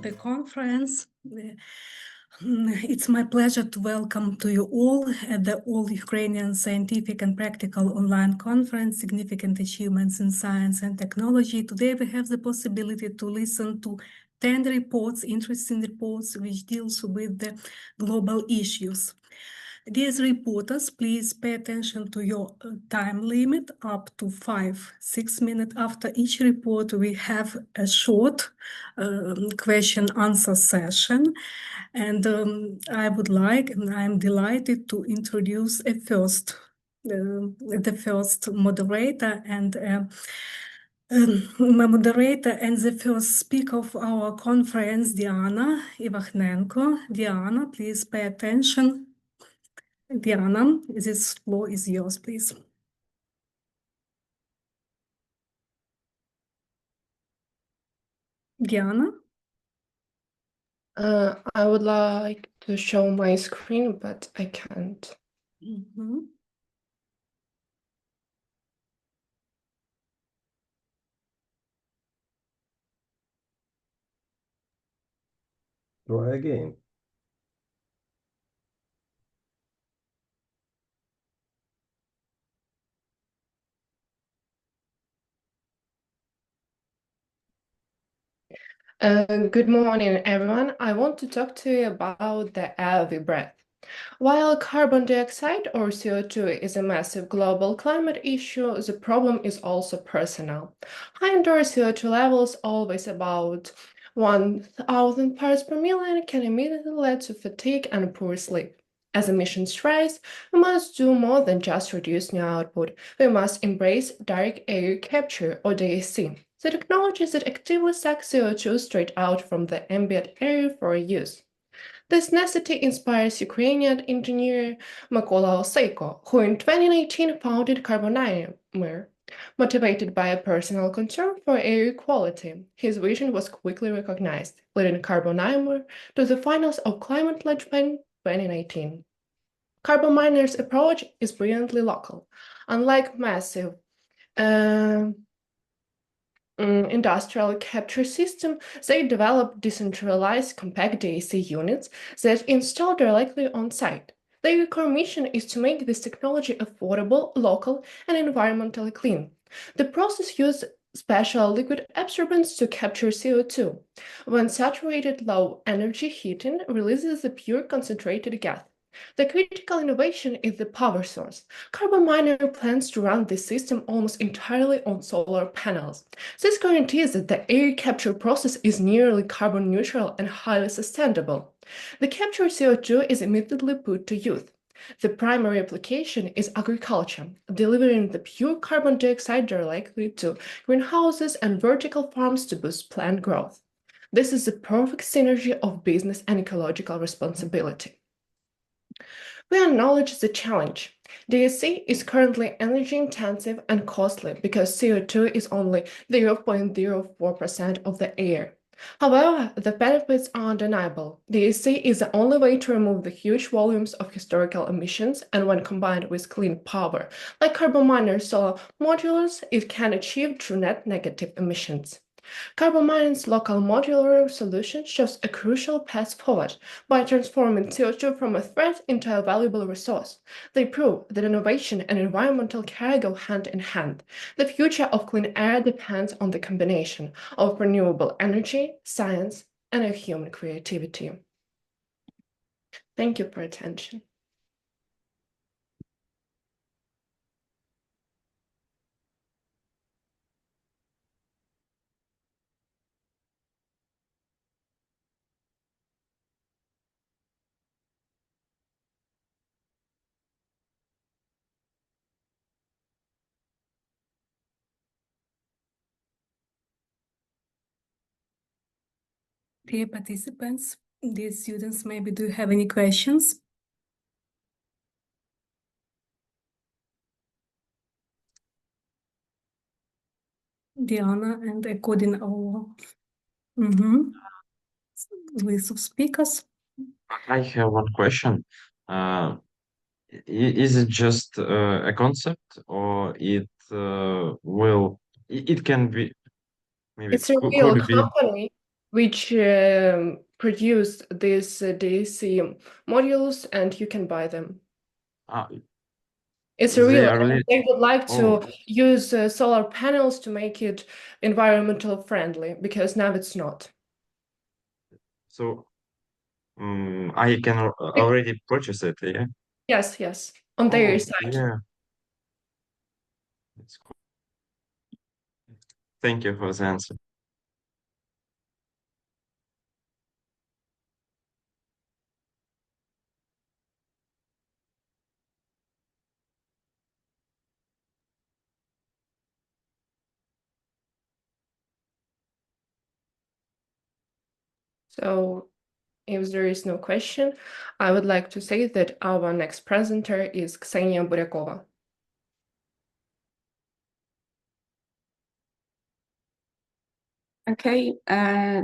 the conference. It's my pleasure to welcome to you all at the All-Ukrainian Scientific and Practical Online Conference, Significant Achievements in Science and Technology. Today we have the possibility to listen to 10 reports, interesting reports, which deals with the global issues. Dear reporters, please pay attention to your time limit, up to 5-6 minutes. After each report, we have a short question-answer session. And I'm delighted to introduce the first moderator and the first speaker of our conference, Diana Ivakhnenko. Diana, please pay attention. Diana, this floor is yours, please. Diana? I would like to show my screen, but I can't. Mm-hmm. Try again. Good morning, everyone. I want to talk to you about the air we breathe. While carbon dioxide, or CO2, is a massive global climate issue, the problem is also personal. High indoor CO2 levels, always about 1,000 parts per million, can immediately lead to fatigue and poor sleep. As emissions rise, we must do more than just reduce new output. We must embrace direct air capture, or DAC, the technology that actively sucks CO2 straight out from the ambient air for use. This necessity inspires Ukrainian engineer Mykola Oseyko, who in 2019 founded Carbonimer. Motivated by a personal concern for air quality, his vision was quickly recognized, leading Carbonimer to the finals of Climate Launchpad 2019. Carbominer's approach is brilliantly local. Unlike massive industrial capture system, they develop decentralized compact DAC units that install directly on site. Their core mission is to make this technology affordable, local, and environmentally clean. The process uses special liquid absorbents to capture CO2. When saturated, low-energy heating releases the pure concentrated gas. The critical innovation is the power source. Carbominer plans to run this system almost entirely on solar panels. This guarantees that the air capture process is nearly carbon neutral and highly sustainable. The captured CO2 is immediately put to use. The primary application is agriculture, delivering the pure carbon dioxide directly to greenhouses and vertical farms to boost plant growth. This is the perfect synergy of business and ecological responsibility. We acknowledge the challenge. DAC is currently energy intensive and costly because CO2 is only 0.04% of the air. However, the benefits are undeniable. DAC is the only way to remove the huge volumes of historical emissions, and when combined with clean power, like carbon solar modulars, it can achieve true net negative emissions. Carbomine's local modular solution shows a crucial path forward by transforming CO2 from a threat into a valuable resource. They prove that innovation and environmental care go hand in hand. The future of clean air depends on the combination of renewable energy, science, and human creativity. Thank you for attention. Dear participants, dear students, maybe do you have any questions? Diana, and according our list of speakers. I have one question. Is it just a concept, or it will? It can be maybe It's a real could be. company. which produce these DC modules, and you can buy them. It's a They real, are really- they would like Oh. to use solar panels to make it environmental friendly, because now it's not. So I can already purchase it, yeah? Yes, yes, on their Oh, side. yeah. That's cool. Thank you for the answer. So if there is no question, I would like to say that our next presenter is Ksenia Buryakova. Okay,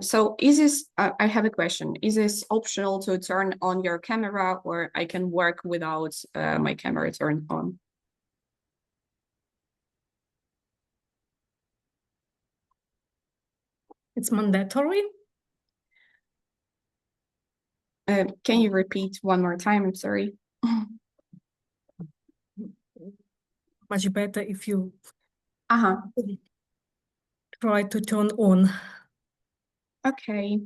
so is this, I have a question. Is this optional to turn on your camera, or I can work without my camera turned on? It's mandatory. Can you repeat one more time? I'm sorry. Much better if you Uh-huh. try to turn on. Okay.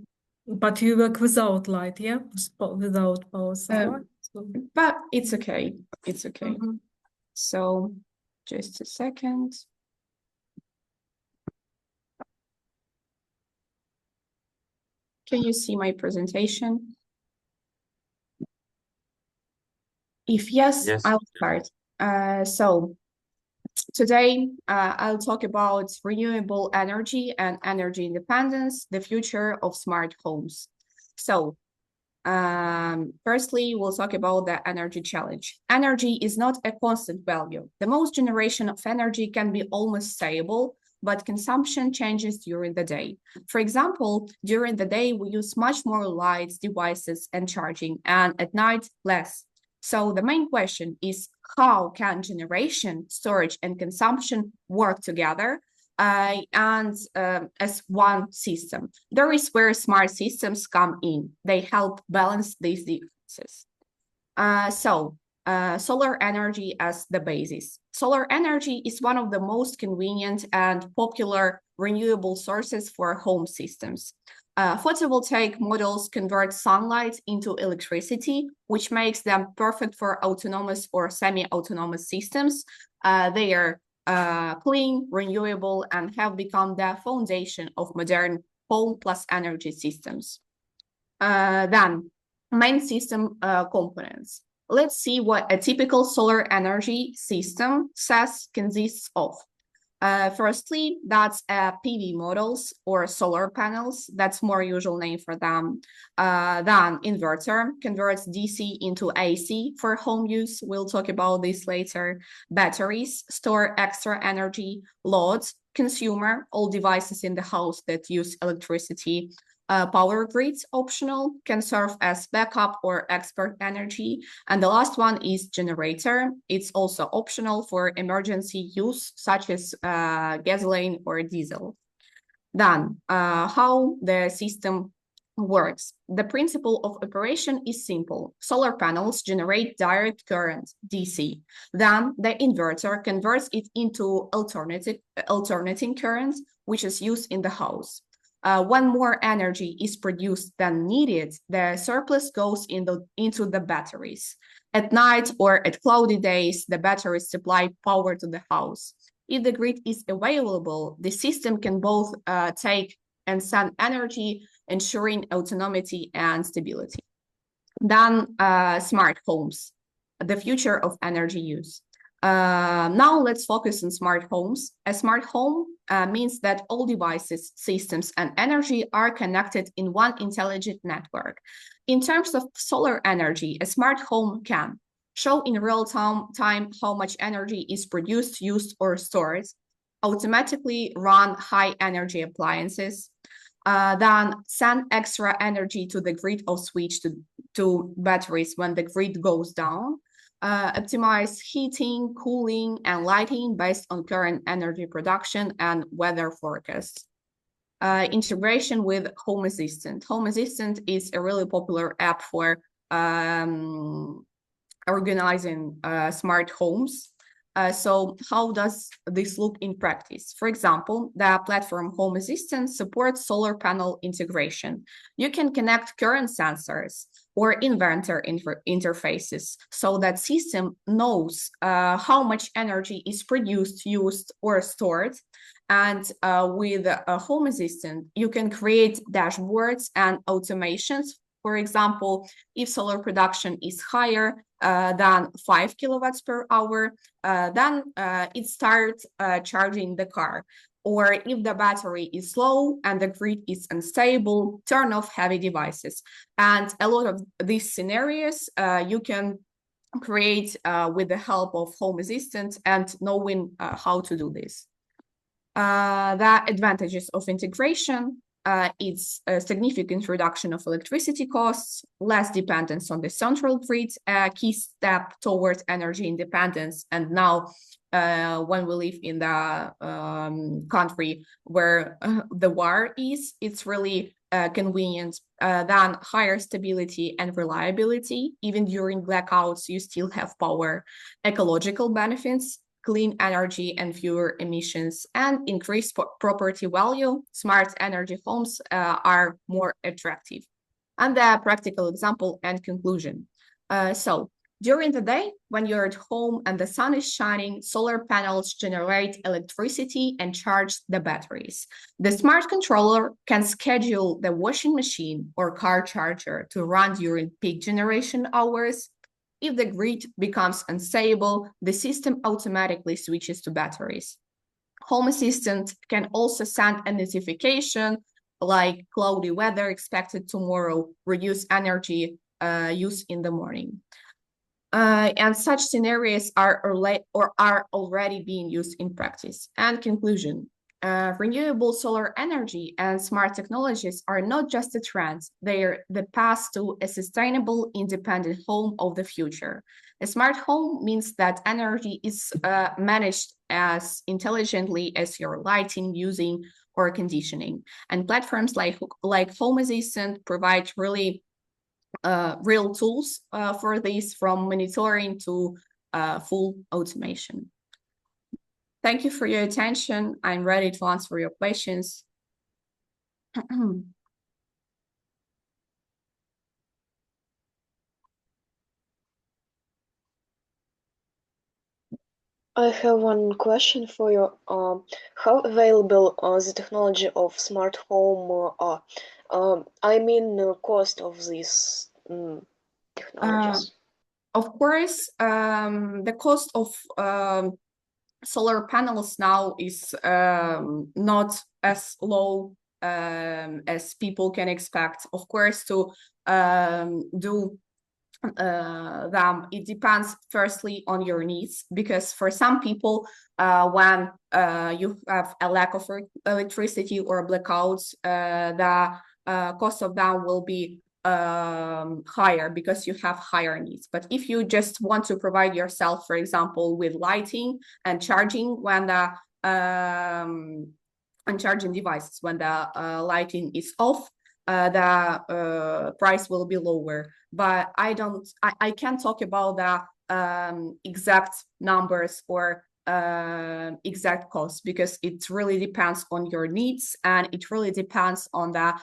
But you work without light, yeah? Without power supply. So, But it's okay. It's okay. mhm. So just a second. Can you see my presentation? If yes, Yes. I'll start. So today, I'll talk about renewable energy and energy independence, the future of smart homes. So, firstly, we'll talk about the energy challenge. Energy is not a constant value. The most generation of energy can be almost stable, but consumption changes during the day. For example, during the day, we use much more lights, devices, and charging, and at night, less. So the main question is, how can generation, storage, and consumption work together and as one system? There is where smart systems come in. They help balance these differences. Solar energy as the basis. Solar energy is one of the most convenient and popular renewable sources for home systems. Photovoltaic models convert sunlight into electricity, which makes them perfect for autonomous or semi-autonomous systems. They are clean, renewable, and have become the foundation of modern home plus energy systems. Then, main system components. Let's see what a typical solar energy system consists of. Firstly, that's PV models or solar panels. That's more usual name for them. Then inverter converts DC into AC for home use. We'll talk about this later. Batteries store extra energy. Loads, consumer, all devices in the house that use electricity. Power grids, optional, can serve as backup or export energy. And the last one is generator. It's also optional for emergency use, such as gasoline or diesel. Then, how the system works. The principle of operation is simple. Solar panels generate direct current, DC. Then the inverter converts it into alternating current, which is used in the house. When more energy is produced than needed, the surplus goes into the batteries. At night or at cloudy days, the batteries supply power to the house. If the grid is available, the system can both take and send energy, ensuring autonomy and stability. Then smart homes, the future of energy use. Now let's focus on smart homes. A smart home means that all devices, systems, and energy are connected in one intelligent network. In terms of solar energy, a smart home can show in real time how much energy is produced, used, or stored, automatically run high energy appliances, then send extra energy to the grid or switch to batteries when the grid goes down, optimize heating, cooling, and lighting based on current energy production and weather forecasts. integration with Home Assistant. Home Assistant is a really popular app for organizing smart homes. So how does this look in practice? For example, the platform Home Assistant supports solar panel integration. You can connect current sensors or inverter interfaces so that system knows how much energy is produced, used, or stored. And with a Home Assistant, you can create dashboards and automations. For example, if solar production is higher than 5 kilowatts per hour, then it starts charging the car. Or if the battery is low and the grid is unstable, turn off heavy devices. And a lot of these scenarios you can create with the help of Home Assistant and knowing how to do this. The advantages of integration. It's a significant reduction of electricity costs, less dependence on the central grid, a key step towards energy independence. And now, when we live in the country where the war is, it's really convenient. Then higher stability and reliability. Even during blackouts, you still have power. Ecological benefits, clean energy and fewer emissions, and increased property value. Smart energy homes are more attractive. And the practical example and conclusion. So during the day, when you're at home and the sun is shining, solar panels generate electricity and charge the batteries. The smart controller can schedule the washing machine or car charger to run during peak generation hours. If the grid becomes unstable, the system automatically switches to batteries. Home Assistant can also send a notification like cloudy weather expected tomorrow, reduce energy use in the morning. And such scenarios are already being used in practice. And conclusion. Renewable solar energy and smart technologies are not just a trend, they are the path to a sustainable, independent home of the future. A smart home means that energy is managed as intelligently as your lighting, using, or conditioning. And platforms like Home Assistant provide really real tools for this, from monitoring to full automation. Thank you for your attention. I'm ready to answer your questions. I have one question for you. How available the technology of smart home are? I mean, cost of these technologies. Of course, the cost of solar panels now is not as low as people can expect. Of course, to do them, it depends firstly on your needs, because for some people, when you have a lack of electricity or blackouts, the cost of them will be higher because you have higher needs. But if you just want to provide yourself, for example, with lighting and charging when the and charging devices when the lighting is off, the price will be lower. But I can't talk about the exact numbers or exact costs, because it really depends on your needs, and it really depends on the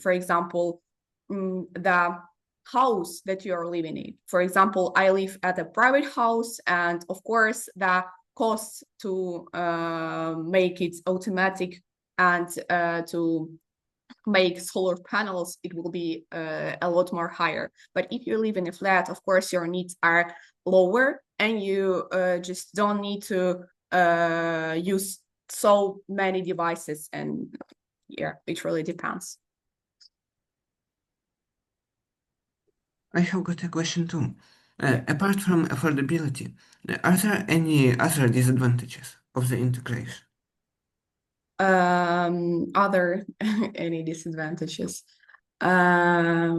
for example, the house that you are living in. For example, I live at a private house, and of course the cost to make it automatic and to make solar panels, it will be a lot more higher. But if you live in a flat, of course your needs are lower, and you just don't need to use so many devices. And yeah, it really depends. I have got a question too. Apart from affordability, are there any other disadvantages of the integration? Other any disadvantages? I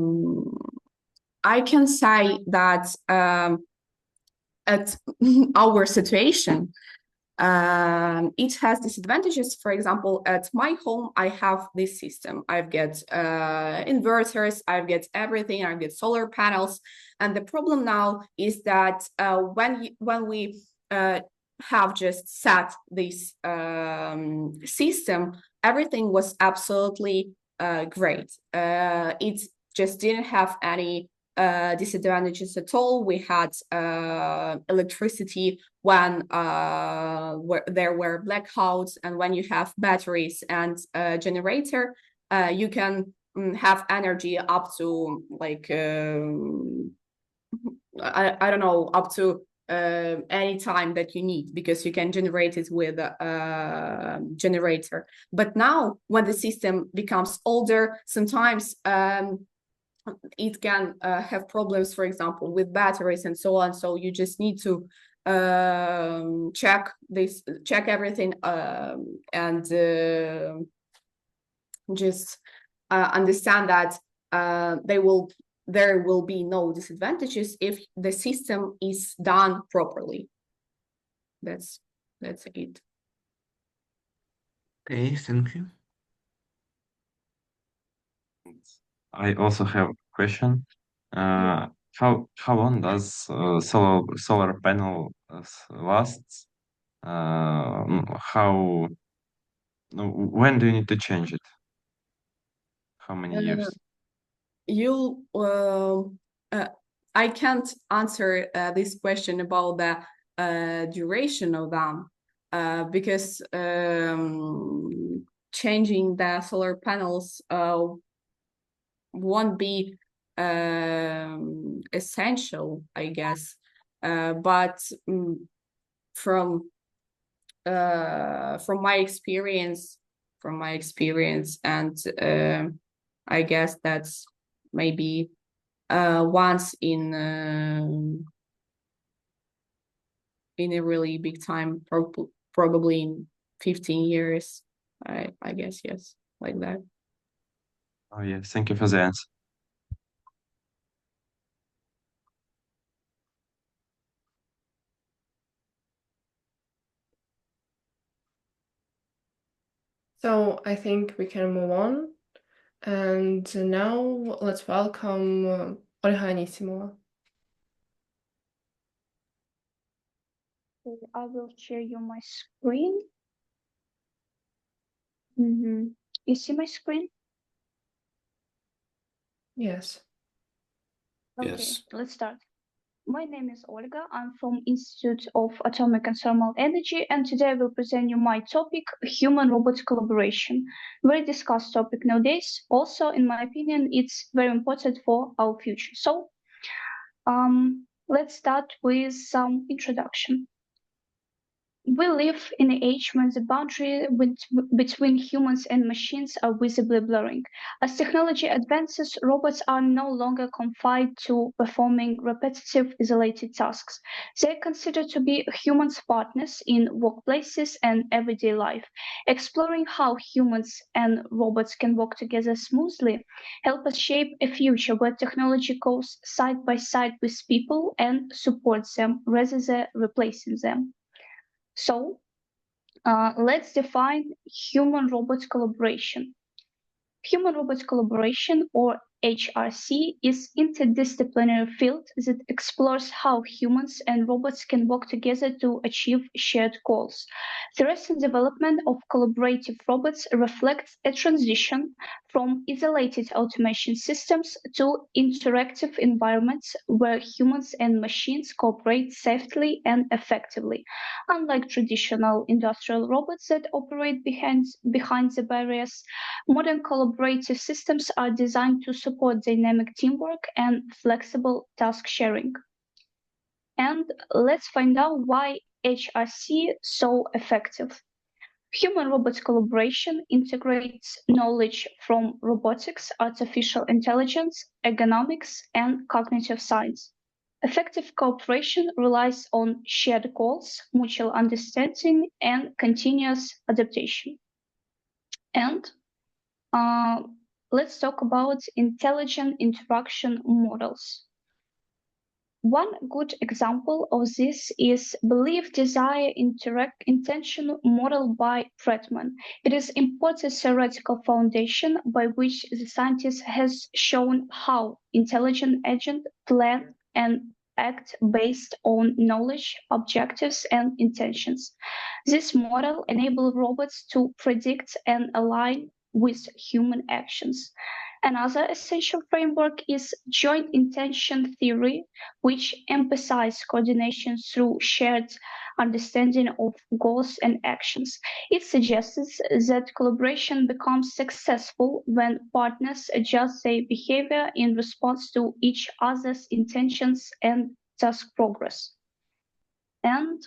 can say that at our situation, It has disadvantages. For example, at my home, I have this system. I've got inverters, I've got everything, I've got solar panels. And the problem now is that when we have just set this system, everything was absolutely great. It just didn't have any disadvantages at all. We had electricity when there were blackouts, and when you have batteries and a generator, you can have energy up to like I don't know, up to any time that you need, because you can generate it with a generator. But now when the system becomes older, sometimes it can have problems, for example, with batteries and so on. So you just need to check everything and just understand that there will be no disadvantages if the system is done properly. That's it. Okay, thank you. I also have a question. How long does solar panel lasts? When do you need to change it? How many years? I can't answer this question about the duration of them because changing the solar panels won't be essential, I guess. But from my experience, and I guess that's maybe once in a really big time, probably in 15 years. I guess, yes, like that. Oh yeah, thank you for the answer. So I think we can move on. And now let's welcome Olga Anisimova. I will share you my screen. You see my screen? Yes. Okay, Yes. let's start. My name is Olga. I'm from Institute of Atomic and Thermal Energy, and today I will present you my topic, human-robot collaboration. Very discussed topic nowadays. Also, in my opinion, it's very important for our future. So, let's start with some introduction. We live in an age when the boundary between humans and machines are visibly blurring. As technology advances, robots are no longer confined to performing repetitive, isolated tasks. They are considered to be humans' partners in workplaces and everyday life. Exploring how humans and robots can work together smoothly help us shape a future where technology goes side by side with people and supports them rather than replacing them. So, let's define human-robot collaboration. Human-robot collaboration, or HRC, is interdisciplinary field that explores how humans and robots can work together to achieve shared goals. The recent development of collaborative robots reflects a transition from isolated automation systems to interactive environments where humans and machines cooperate safely and effectively. Unlike traditional industrial robots that operate behind the barriers, modern collaborative systems are designed to support dynamic teamwork and flexible task sharing. And let's find out why HRC is so effective. Human-robot collaboration integrates knowledge from robotics, artificial intelligence, ergonomics, and cognitive science. Effective cooperation relies on shared goals, mutual understanding, and continuous adaptation. And let's talk about intelligent interaction models. One good example of this is Belief, Desire, Intention model by Fredman. It is important theoretical foundation by which the scientist has shown how intelligent agents plan and act based on knowledge, objectives, and intentions. This model enables robots to predict and align with human actions. Another essential framework is joint intention theory, which emphasizes coordination through shared understanding of goals and actions. It suggests that collaboration becomes successful when partners adjust their behavior in response to each other's intentions and task progress. And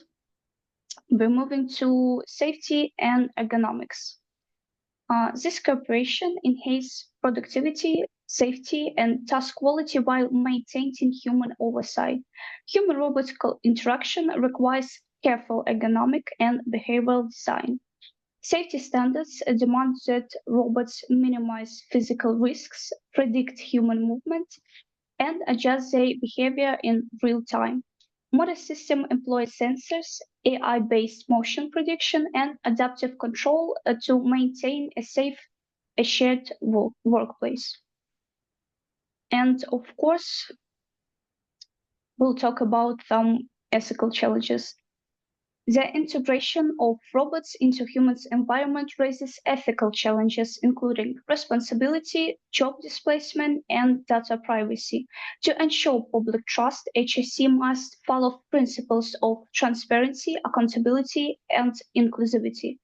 we're moving to safety and ergonomics. This cooperation enhances productivity, safety, and task quality while maintaining human oversight. Human-robot interaction requires careful ergonomic and behavioral design. Safety standards demand that robots minimize physical risks, predict human movement, and adjust their behavior in real time. Modern systems employ sensors, AI-based motion prediction, and adaptive control to maintain a safe, shared workplace. And of course, we'll talk about some ethical challenges. The integration of robots into humans' environment raises ethical challenges, including responsibility, job displacement, and data privacy. To ensure public trust, HSC must follow principles of transparency, accountability, and inclusivity.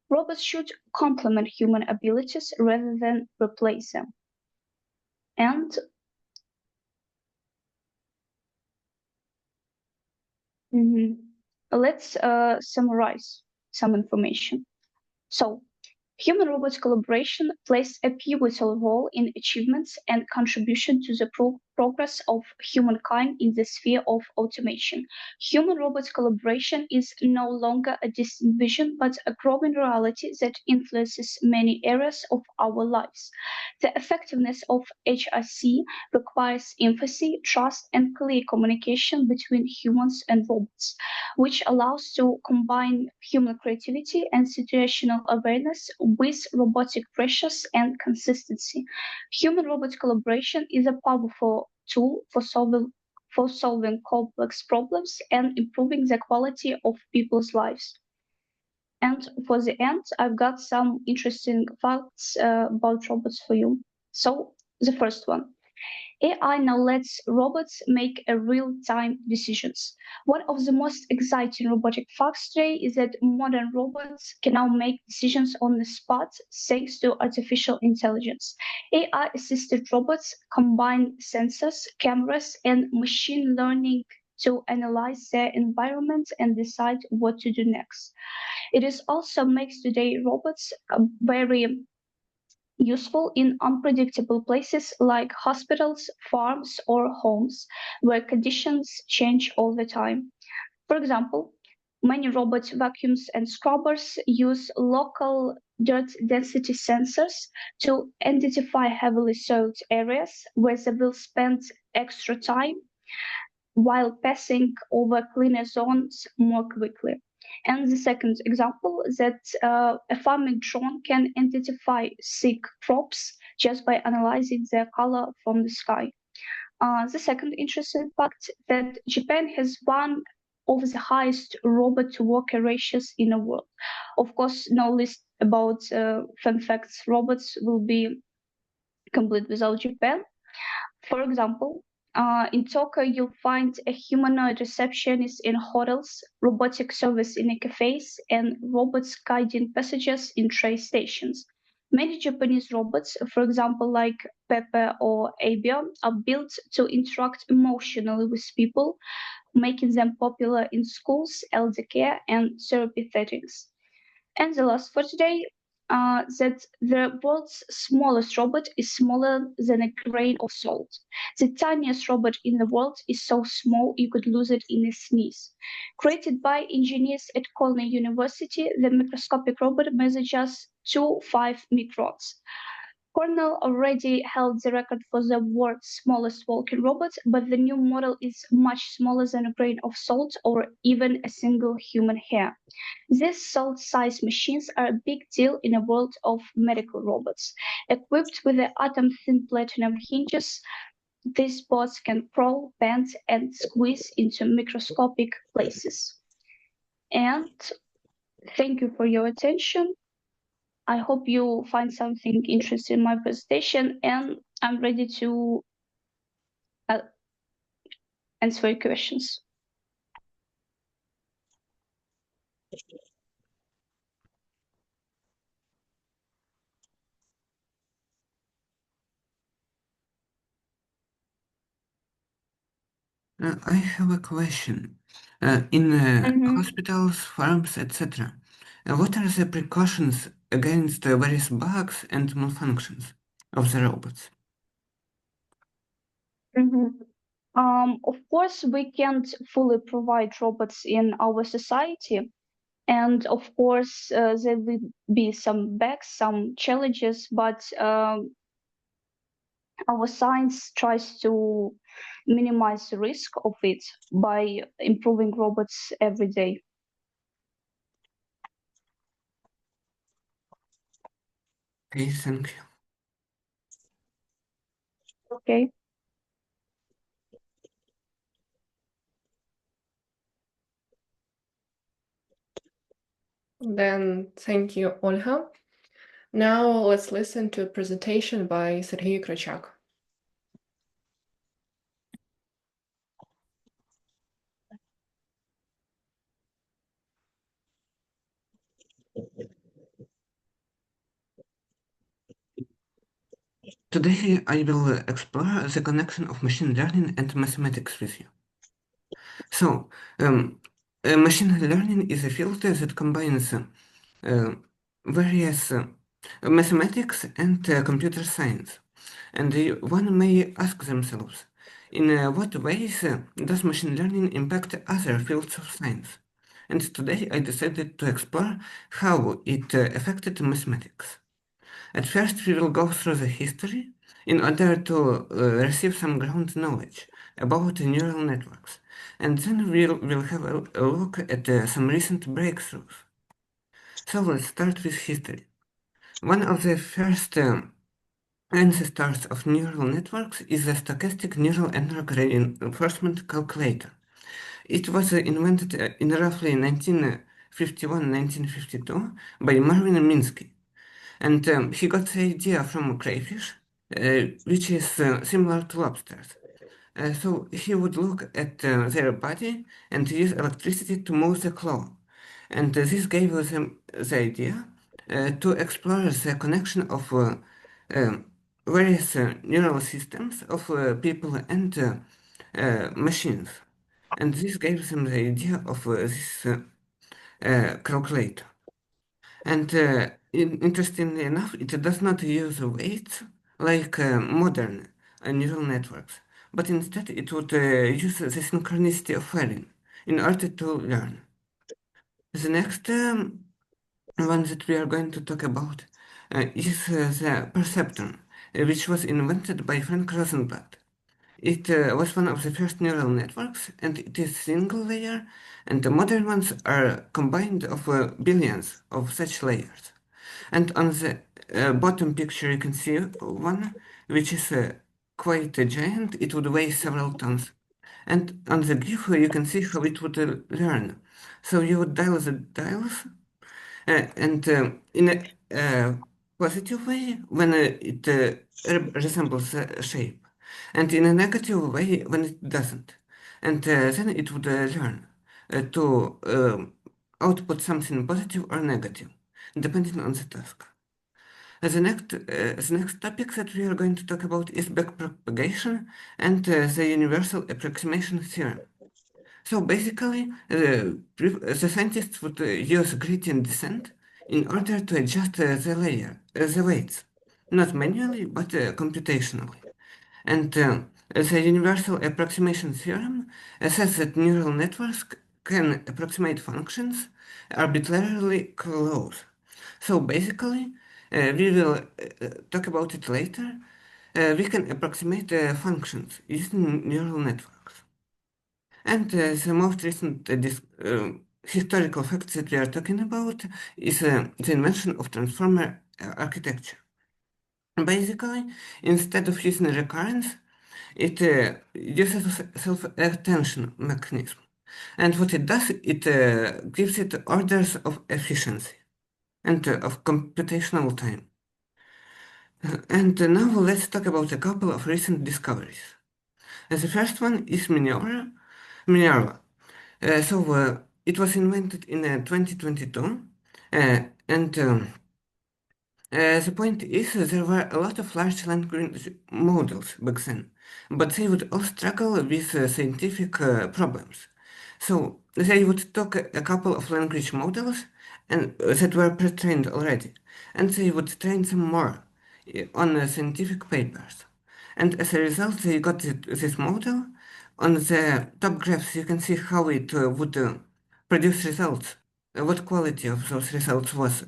Robots should complement human abilities rather than replace them. And let's summarize some information. So, human-robot collaboration plays a pivotal role in achievements and contribution to the progress of humankind in the sphere of automation. Human-robot collaboration is no longer a distant vision, but a growing reality that influences many areas of our lives. The effectiveness of HRC requires empathy, trust, and clear communication between humans and robots, which allows to combine human creativity and situational awareness with robotic pressures and consistency. Human-robot collaboration is a powerful tool for solving complex problems and improving the quality of people's lives. And for the end, I've got some interesting facts about robots for you. So the first one. AI now lets robots make real-time decisions. One of the most exciting robotic facts today is that modern robots can now make decisions on the spot thanks to artificial intelligence. AI-assisted robots combine sensors, cameras, and machine learning to analyze their environment and decide what to do next. It is also makes today robots very useful in unpredictable places like hospitals, farms, or homes, where conditions change all the time. For example, many robot vacuums and scrubbers use local dirt density sensors to identify heavily soiled areas where they will spend extra time while passing over cleaner zones more quickly. And the second example that a farming drone can identify sick crops just by analyzing their color from the sky. The second interesting fact that Japan has one of the highest robot-to-worker ratios in the world. Of course, no list about fun facts. Robots will be complete without Japan. For example, in Tokyo, you'll find a humanoid receptionist in hotels, robotic service in cafes, and robots guiding passengers in train stations. Many Japanese robots, for example, like Pepe or Abia, are built to interact emotionally with people, making them popular in schools, elder care, and therapy settings. And the last for today, that the world's smallest robot is smaller than a grain of salt. The tiniest robot in the world is so small you could lose it in a sneeze. Created by engineers at Cornell University, the microscopic robot measures just 2.5 microns. Cornell already held the record for the world's smallest walking robot, but the new model is much smaller than a grain of salt or even a single human hair. These salt-sized machines are a big deal in a world of medical robots. Equipped with the atom-thin platinum hinges, these bots can crawl, bend, and squeeze into microscopic places. And thank you for your attention. I hope you find something interesting in my presentation, and I'm ready to answer your questions. I have a question. In hospitals, farms, etc., what are the precautions against various bugs and malfunctions of the robots? Of course, we can't fully provide robots in our society. And of course, there will be some bugs, some challenges, but our science tries to minimize the risk of it by improving robots every day. Okay, thank you. Okay. Then thank you, Olga. Now let's listen to a presentation by Serhiy Krachak. Today I will explore the connection of machine learning and mathematics with you. So, machine learning is a field that combines various mathematics and computer science. And one may ask themselves, in what ways does machine learning impact other fields of science? And today I decided to explore how it affected mathematics. At first, we will go through the history in order to receive some ground knowledge about neural networks, and then we'll have a look at some recent breakthroughs. So let's start with history. One of the first ancestors of neural networks is the stochastic neural network reinforcement calculator. It was invented in roughly 1951-1952 by Marvin Minsky. And he got the idea from crayfish, which is similar to lobsters. So he would look at their body and use electricity to move the claw. And this gave us the idea to explore the connection of various neural systems of people and machines. And this gave them the idea of this calculator. And interestingly enough, it does not use weights like modern neural networks, but instead it would use the synchronicity of firing in order to learn. The next one that we are going to talk about is the perceptron, which was invented by Frank Rosenblatt. It was one of the first neural networks, and it is single layer, and the modern ones are combined of billions of such layers. And on the bottom picture you can see one which is quite giant. It would weigh several tons. And on the GIF you can see how it would learn. So you would dial the dials and in a positive way when it resembles a shape, and in a negative way when it doesn't. And then it would learn to output something positive or negative, depending on the task. The next topic that we are going to talk about is backpropagation and the universal approximation theorem. So basically, the scientists would use gradient descent in order to adjust the weights, not manually, but computationally. And the universal approximation theorem says that neural networks can approximate functions arbitrarily close. So basically, we will talk about it later. We can approximate functions using neural networks. And the most recent historical fact that we are talking about is the invention of transformer architecture. Basically, instead of using recurrence, it uses self-attention mechanism. And what it does, it gives it orders of efficiency and of computational time. And now let's talk about a couple of recent discoveries. The first one is Minerva. It was invented in 2022, and the point is there were a lot of large language models back then, but they would all struggle with scientific problems. So they would take a couple of language models and that were pre-trained already, and they would train them more on scientific papers. And as a result, they got this model. On the top graphs, you can see how it would produce results, what quality of those results was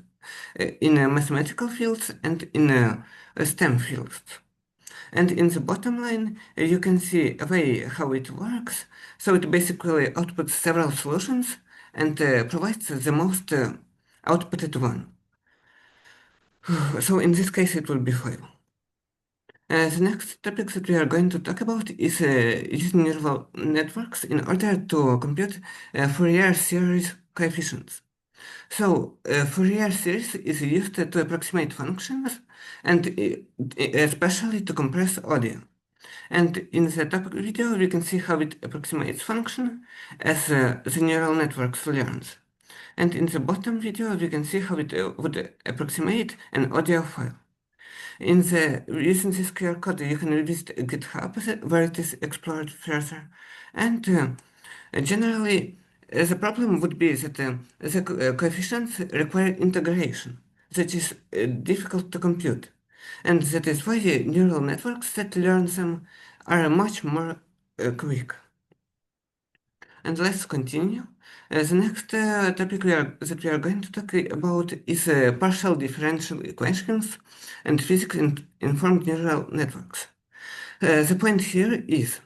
in mathematical fields and in STEM fields. And in the bottom line, you can see a way how it works. So it basically outputs several solutions and provides the most outputted one. So in this case, it will be fail. The next topic that we are going to talk about is using neural networks in order to compute Fourier series coefficients. So Fourier series is used to approximate functions and especially to compress audio. And in the topic video, we can see how it approximates function as the neural networks learns. And in the bottom video, we can see how it would approximate an audio file. Using this QR code, you can visit GitHub where it is explored further. And generally, the problem would be that the coefficients require integration, that is difficult to compute. And that is why neural networks that learn them are much more quick. And let's continue. The next topic that we are going to talk about is partial differential equations and physics-informed neural networks. The point here is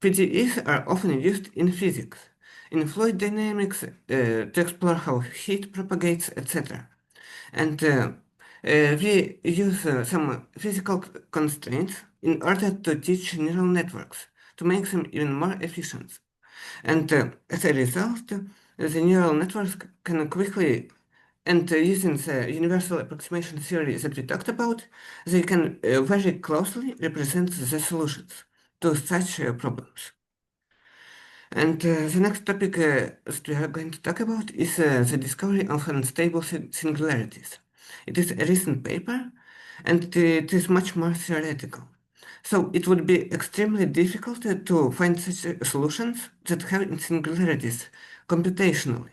PDEs are often used in physics, in fluid dynamics, to explore how heat propagates, etc. And we use some physical constraints in order to teach neural networks, to make them even more efficient. And as a result, the neural networks can quickly, and using the universal approximation theory that we talked about, they can very closely represent the solutions to such problems. And the next topic that we are going to talk about is the discovery of unstable singularities. It is a recent paper, and it is much more theoretical. So it would be extremely difficult to find such solutions that have singularities computationally,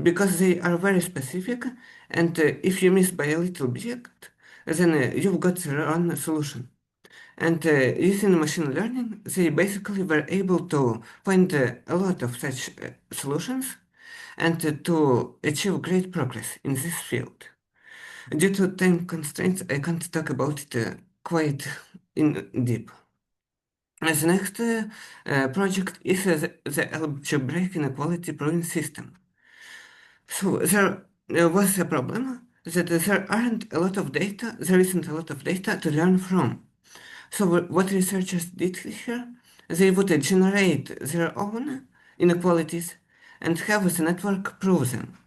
because they are very specific, and if you miss by a little bit, then you've got the wrong solution. And using machine learning, they basically were able to find a lot of such solutions and to achieve great progress in this field. Due to time constraints, I can't talk about it quite in deep. The next project is the algebraic inequality proving system. So there was a problem that there isn't a lot of data to learn from. So what researchers did here, they would generate their own inequalities and have the network prove them.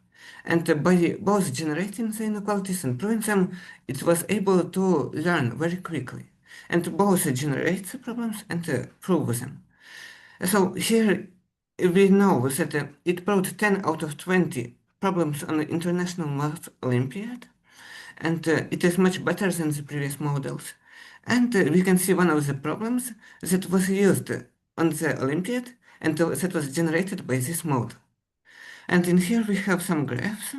And by both generating the inequalities and proving them, it was able to learn very quickly and both generate the problems and prove them. So here we know that it proved 10 out of 20 problems on the International Math Olympiad, and it is much better than the previous models. And we can see one of the problems that was used on the Olympiad and that was generated by this model. And in here we have some graphs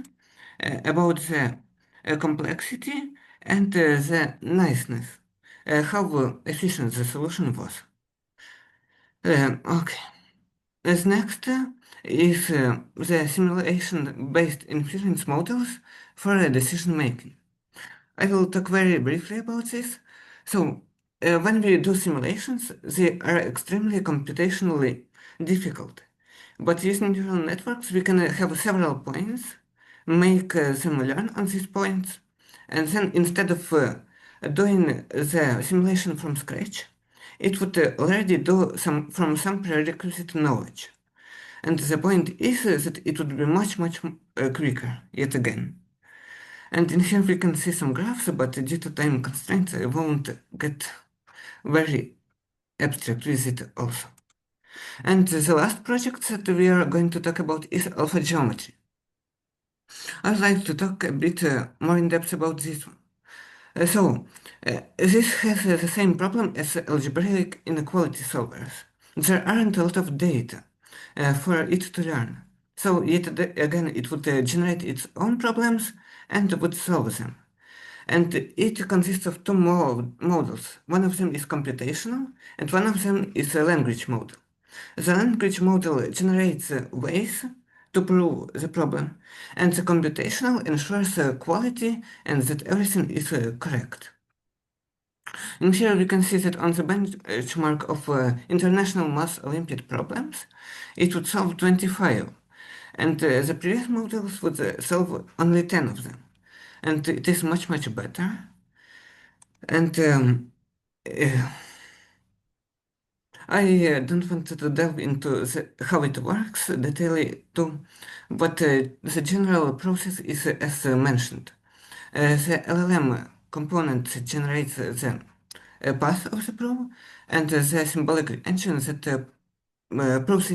about the complexity and the niceness, how efficient the solution was. Okay. As next is the simulation-based inference models for decision making. I will talk very briefly about this. So, when we do simulations, they are extremely computationally difficult. But using neural networks, we can have several points, make them learn on these points, and then instead of doing the simulation from scratch, it would already do from some prerequisite knowledge. And the point is that it would be much quicker, yet again. And in here we can see some graphs, but due to time constraints, I won't get very abstract with it also. And the last project that we are going to talk about is alpha geometry. I'd like to talk a bit more in depth about this one. This has the same problem as algebraic inequality solvers. There aren't a lot of data for it to learn. So yet again, it would generate its own problems and would solve them. And it consists of two models. One of them is computational, and one of them is a language model. The language model generates ways to prove the problem, and the computational ensures quality and that everything is correct. And here we can see that on the benchmark of International Math Olympiad problems, it would solve 25, and the previous models would solve only 10 of them. And it is much better. And I don't want to delve into how it works detailedly too, but the general process is as mentioned. The LLM component generates the path of the proof, and the symbolic engine that proves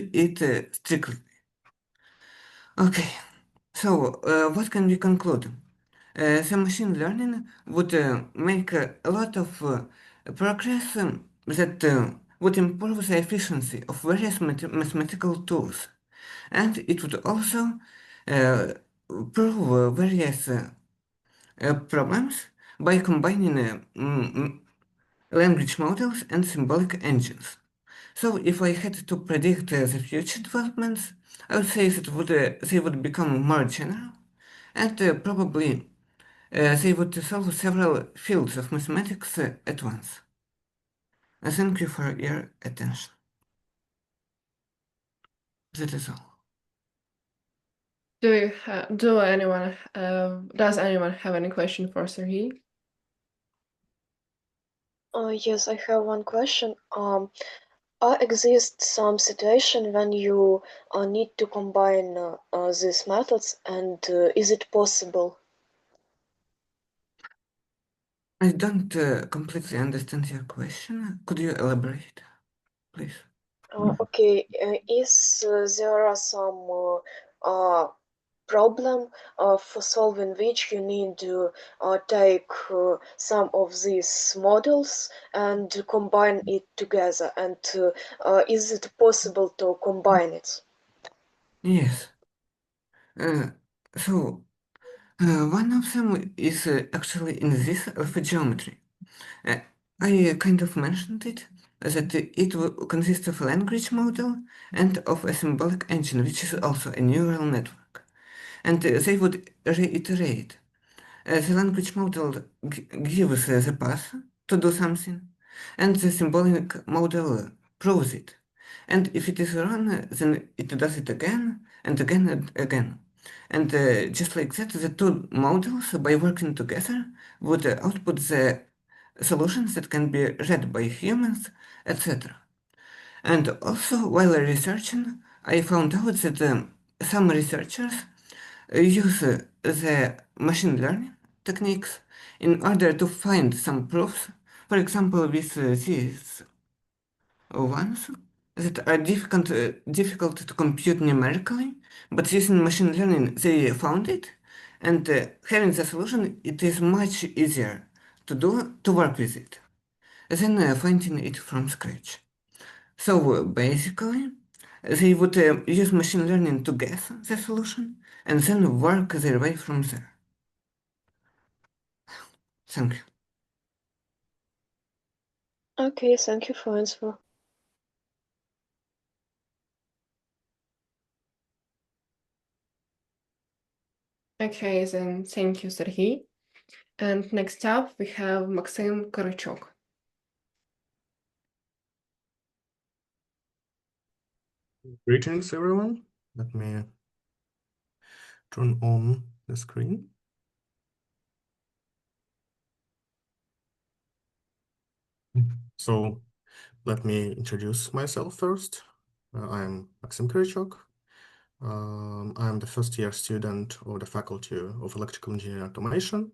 it strictly. Okay, so what can we conclude? The machine learning would make a lot of progress that would improve the efficiency of various mathematical tools. And it would also prove various problems by combining language models and symbolic engines. So if I had to predict the future developments, I would say that they would become more general and probably they would solve several fields of mathematics at once. Thank you for your attention. That is all. Does anyone have any question for Sergey? Yes, I have one question. Exists some situation when you need to combine these methods, and is it possible? I don't completely understand your question. Could you elaborate, please? Okay, is there are some problem for solving which you need to take some of these models and combine it together, and is it possible to combine it? Yes. So one of them is actually in this alpha geometry. I kind of mentioned it, that it consists of a language model and of a symbolic engine, which is also a neural network. And they would reiterate. The language model gives the path to do something, and the symbolic model proves it. And if it is wrong, then it does it again and again and again. And just like that, the two models, by working together, would output the solutions that can be read by humans, etc. And also, while researching, I found out that some researchers use the machine learning techniques in order to find some proofs, for example, with these ones that are difficult to compute numerically, but using machine learning they found it, and having the solution, it is much easier to work with it than finding it from scratch. So basically, they would use machine learning to guess the solution and then work their way from there. Thank you. Okay, thank you for answer. Okay, then thank you, Sergey. And next up, we have Maxim Korachok. Greetings, everyone. Let me turn on the screen. So let me introduce myself first. I'm Maxim Korachok. I'm the first-year student of the Faculty of Electrical Engineering and Automation.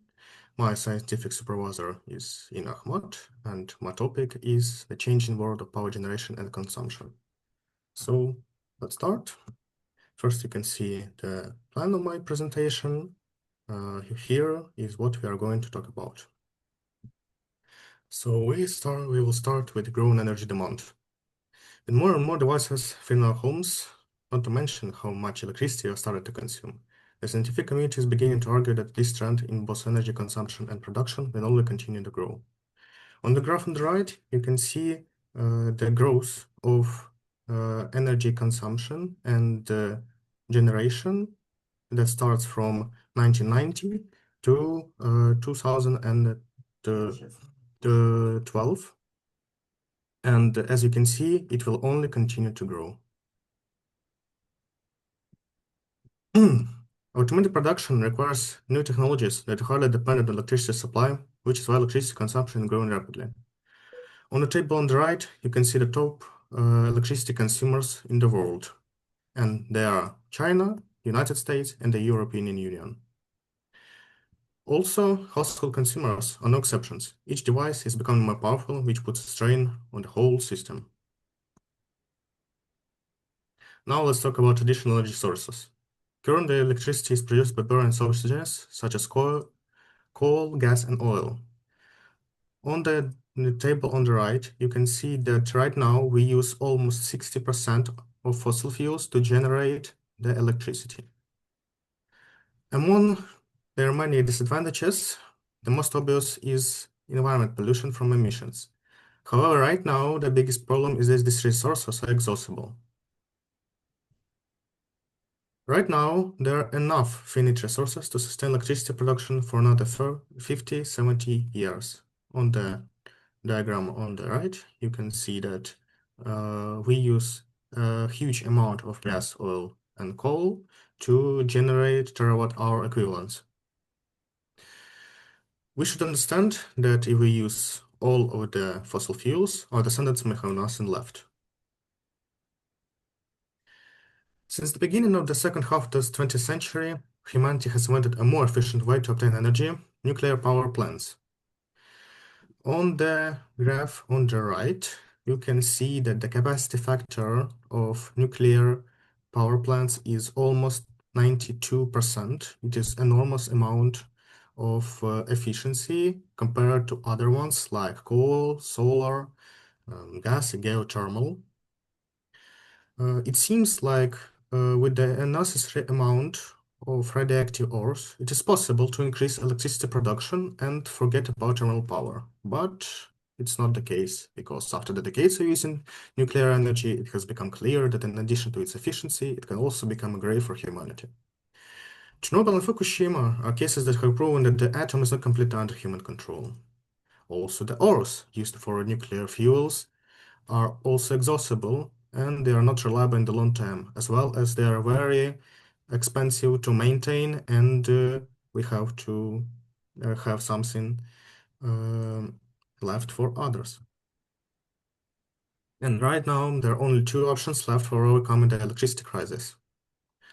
My scientific supervisor is Ina Ahmad, and my topic is the changing world of power generation and consumption. So let's start. First, you can see the plan of my presentation. Here is what we are going to talk about. So we will start with growing energy demand. With more and more devices in our homes, not to mention how much electricity are started to consume, the scientific community is beginning to argue that this trend in both energy consumption and production will only continue to grow. On the graph on the right, you can see the growth of energy consumption and generation that starts from 1990 to 2012. And as you can see, it will only continue to grow. Automated production requires new technologies that are highly dependent on electricity supply, which is why electricity consumption is growing rapidly. On the table on the right, you can see the top electricity consumers in the world. And they are China, United States, and the European Union. Also, household consumers are no exceptions. Each device is becoming more powerful, which puts a strain on the whole system. Now let's talk about traditional energy sources. Currently, electricity is produced by burning sources such as coal, gas, and oil. On the table on the right, you can see that right now we use almost 60% of fossil fuels to generate the electricity. Among their many disadvantages, the most obvious is environment pollution from emissions. However, right now, the biggest problem is that these resources are exhaustible. Right now, there are enough finite resources to sustain electricity production for another 50, 70 years. On the diagram on the right, you can see that we use a huge amount of gas, oil, and coal to generate terawatt-hour equivalents. We should understand that if we use all of the fossil fuels, our descendants may have nothing left. Since the beginning of the second half of the 20th century, humanity has invented a more efficient way to obtain energy, nuclear power plants. On the graph on the right, you can see that the capacity factor of nuclear power plants is almost 92%. It is enormous amount of efficiency compared to other ones like coal, solar, gas, and geothermal. It seems like with the necessary amount of radioactive ores, it is possible to increase electricity production and forget about thermal power. But it's not the case, because after the decades of using nuclear energy, it has become clear that in addition to its efficiency, it can also become a grave for humanity. Chernobyl and Fukushima are cases that have proven that the atom is not completely under human control. Also, the ores used for nuclear fuels are also exhaustible, and they are not reliable in the long term, as well as they are very expensive to maintain, and we have to have something left for others. And right now, there are only two options left for overcoming the electricity crisis.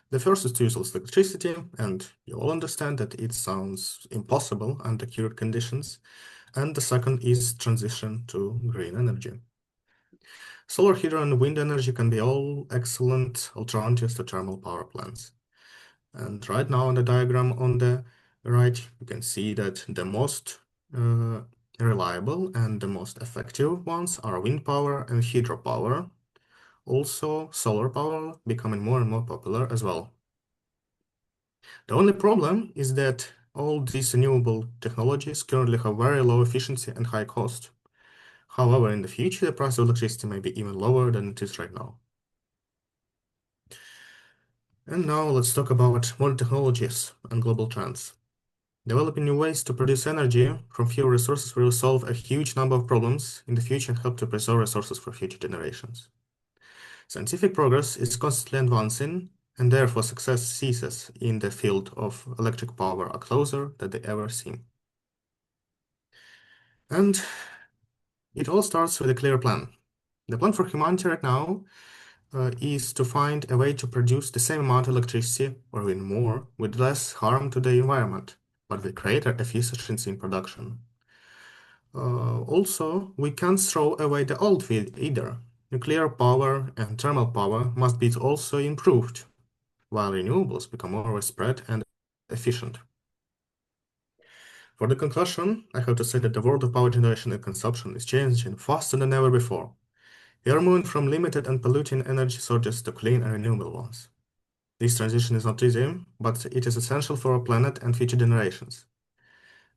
The first is to use less electricity, and you all understand that it sounds impossible under current conditions. And the second is transition to green energy. Solar, hydro, and wind energy can be all excellent alternatives to thermal power plants. And right now on the diagram on the right, you can see that the most reliable and the most effective ones are wind power and hydropower. Also, solar power becoming more and more popular as well. The only problem is that all these renewable technologies currently have very low efficiency and high cost. However, in the future, the price of electricity may be even lower than it is right now. And now let's talk about modern technologies and global trends. Developing new ways to produce energy from fewer resources will solve a huge number of problems in the future and help to preserve resources for future generations. Scientific progress is constantly advancing, and therefore successes in the field of electric power are closer than they ever seem. And it all starts with a clear plan. The plan for humanity right now is to find a way to produce the same amount of electricity, or even more, with less harm to the environment, but with greater efficiency in production. Also, we can't throw away the old field either. Nuclear power and thermal power must be also improved, while renewables become more widespread and efficient. For the conclusion, I have to say that the world of power generation and consumption is changing faster than ever before. We are moving from limited and polluting energy sources to clean and renewable ones. This transition is not easy, but it is essential for our planet and future generations.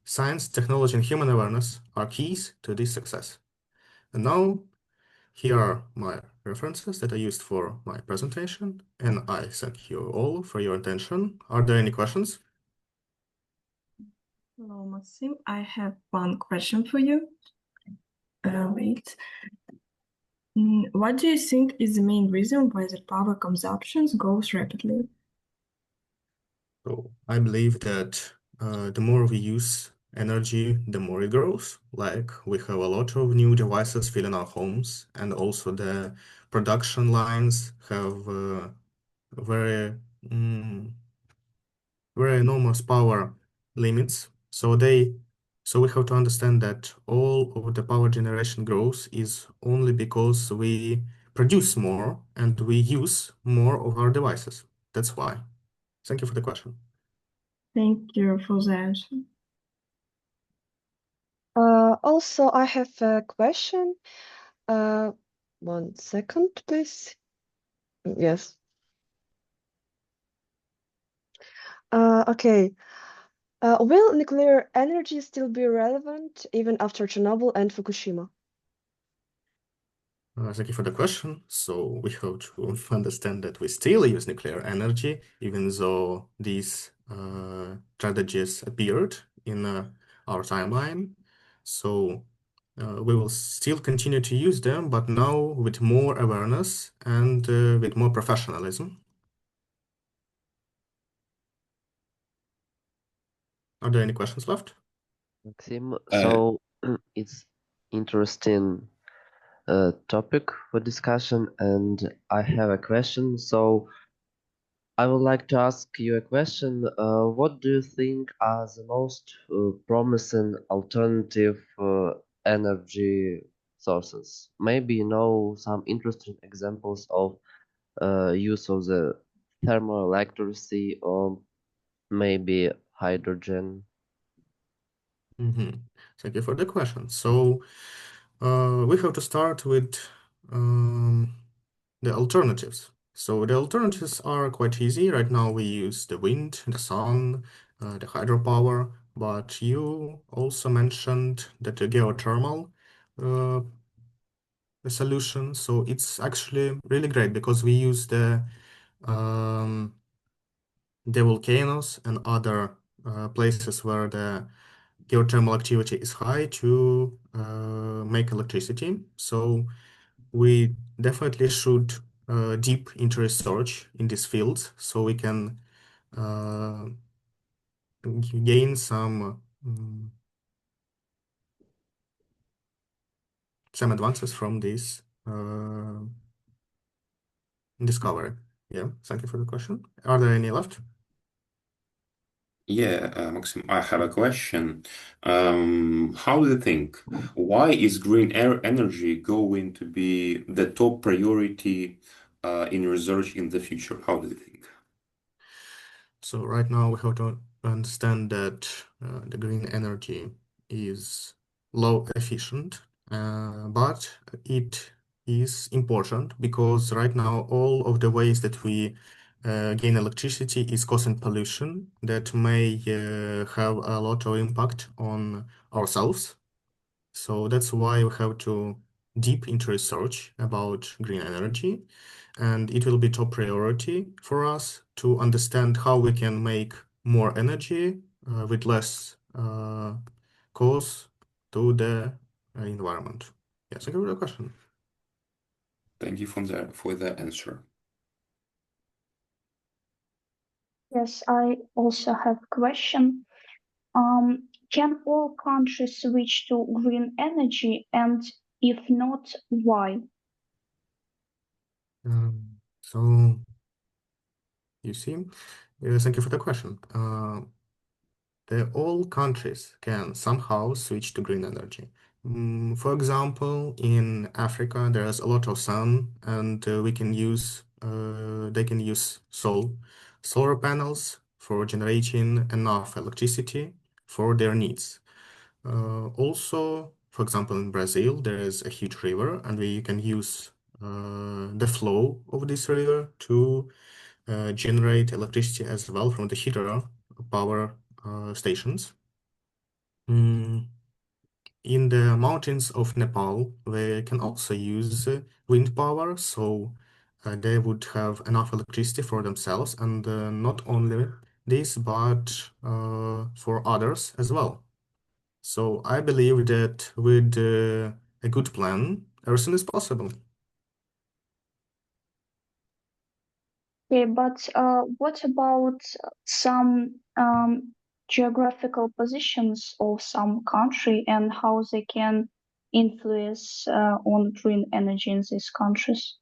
Science, technology, and human awareness are keys to this success. And now, here are my references that I used for my presentation, and I thank you all for your attention. Are there any questions? Hello, Maxim. I have one question for you. Wait. What do you think is the main reason why the power consumption grows rapidly? So I believe that the more we use energy, the more it grows. Like we have a lot of new devices filling our homes, and also the production lines have very very enormous power limits. So we have to understand that all of the power generation growth is only because we produce more and we use more of our devices. That's why. Thank you for the question. Thank you for the answer. Also, I have a question. 1 second, please. Yes. Okay. Will nuclear energy still be relevant even after Chernobyl and Fukushima? Thank you for the question. So we have to understand that we still use nuclear energy, even though these tragedies appeared in our timeline. So we will still continue to use them, but now with more awareness and with more professionalism. Are there any questions left? Maxim, so it's interesting topic for discussion, and I have a question. So I would like to ask you a question. What do you think are the most promising alternative energy sources? Maybe you know some interesting examples of use of the thermal electricity or maybe hydrogen. Thank you for the question. So we have to start with the alternatives. So the alternatives are quite easy. Right now we use the wind, the sun, the hydropower, but you also mentioned that the geothermal solution. So it's actually really great because we use the volcanoes and other places where the geothermal activity is high to make electricity. So we definitely should deep into research in this field so we can gain some advances from this discovery. Yeah, thank you for the question. Are there any left? Yeah, Maxim, I have a question. How do you think? Why is green energy going to be the top priority in research in the future? How do you think? So right now we have to understand that the green energy is low efficient, but it is important because right now all of the ways that we gain electricity is causing pollution that may have a lot of impact on ourselves. So that's why we have to deep into research about green energy, and it will be top priority for us to understand how we can make more energy with less cost to the environment. Yes, thank you for the question. Thank you for the answer. Yes, I also have a question. Can all countries switch to green energy, and if not, why? So you see, thank you for the question. All countries can somehow switch to green energy. For example, in Africa, there's a lot of sun, and they can use solar panels for generating enough electricity for their needs. Also, for example, in Brazil, there is a huge river, and we can use the flow of this river to generate electricity as well from the hydropower stations. In the mountains of Nepal, they can also use wind power, so they would have enough electricity for themselves, and not only this, but for others as well. So I believe that with a good plan, everything is possible. Okay, but what about some geographical positions of some country and how they can influence on green energy in these countries?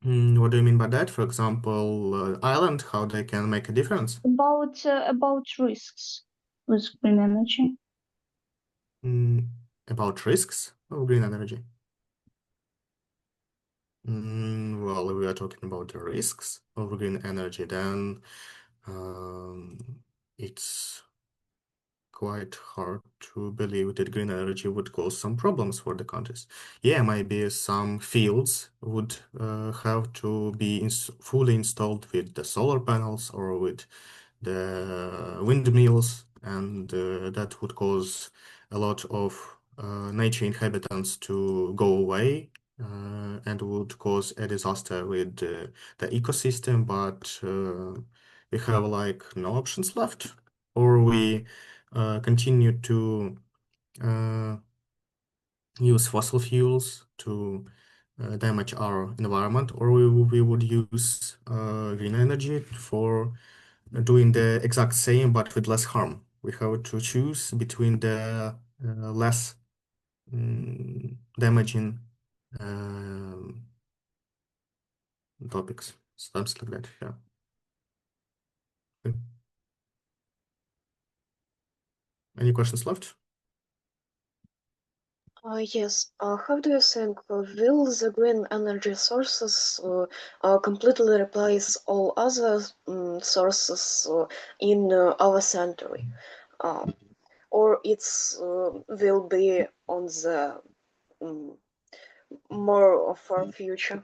What do you mean by that? For example, Ireland, how they can make a difference? About risks with green energy. About risks of green energy. Well, if we are talking about the risks of green energy, then it's quite hard to believe that green energy would cause some problems for the countries. Yeah, maybe some fields would have to be fully installed with the solar panels or with the windmills, and that would cause a lot of nature inhabitants to go away and would cause a disaster with the ecosystem, but we have like no options left, or we continue to use fossil fuels to damage our environment, or we would use green energy for doing the exact same but with less harm. We have to choose between the less damaging topics, something like that. Yeah. Okay. Any questions left? Yes. How do you think will the green energy sources completely replace all other sources in our century, or it's will be on the more of our future?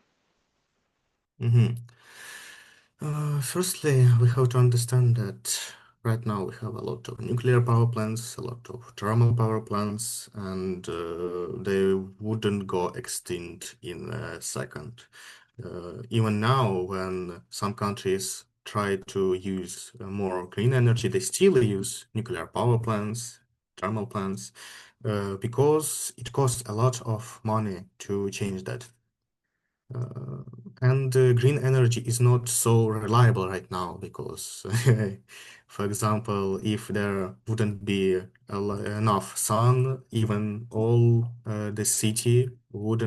Firstly, we have to understand that right now we have a lot of nuclear power plants, a lot of thermal power plants, and they wouldn't go extinct in a second. Even now, when some countries try to use more green energy, they still use nuclear power plants, thermal plants, because it costs a lot of money to change that. And green energy is not so reliable right now because, for example, if there wouldn't be enough sun, even all the city would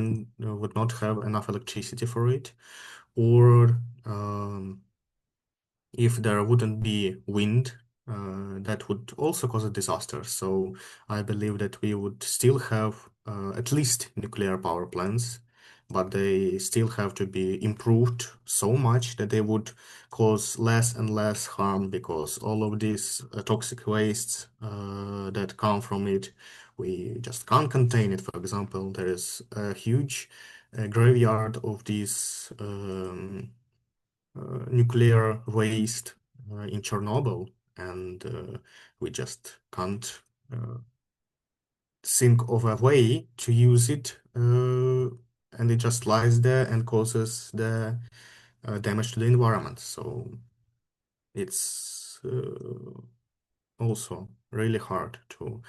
not have enough electricity for it, or if there wouldn't be wind, that would also cause a disaster. So I believe that we would still have at least nuclear power plants, but they still have to be improved so much that they would cause less and less harm, because all of these toxic wastes that come from it, we just can't contain it. For example, there is a huge graveyard of these nuclear waste in Chernobyl, and we just can't think of a way to use it, and it just lies there and causes the damage to the environment. So it's also really hard to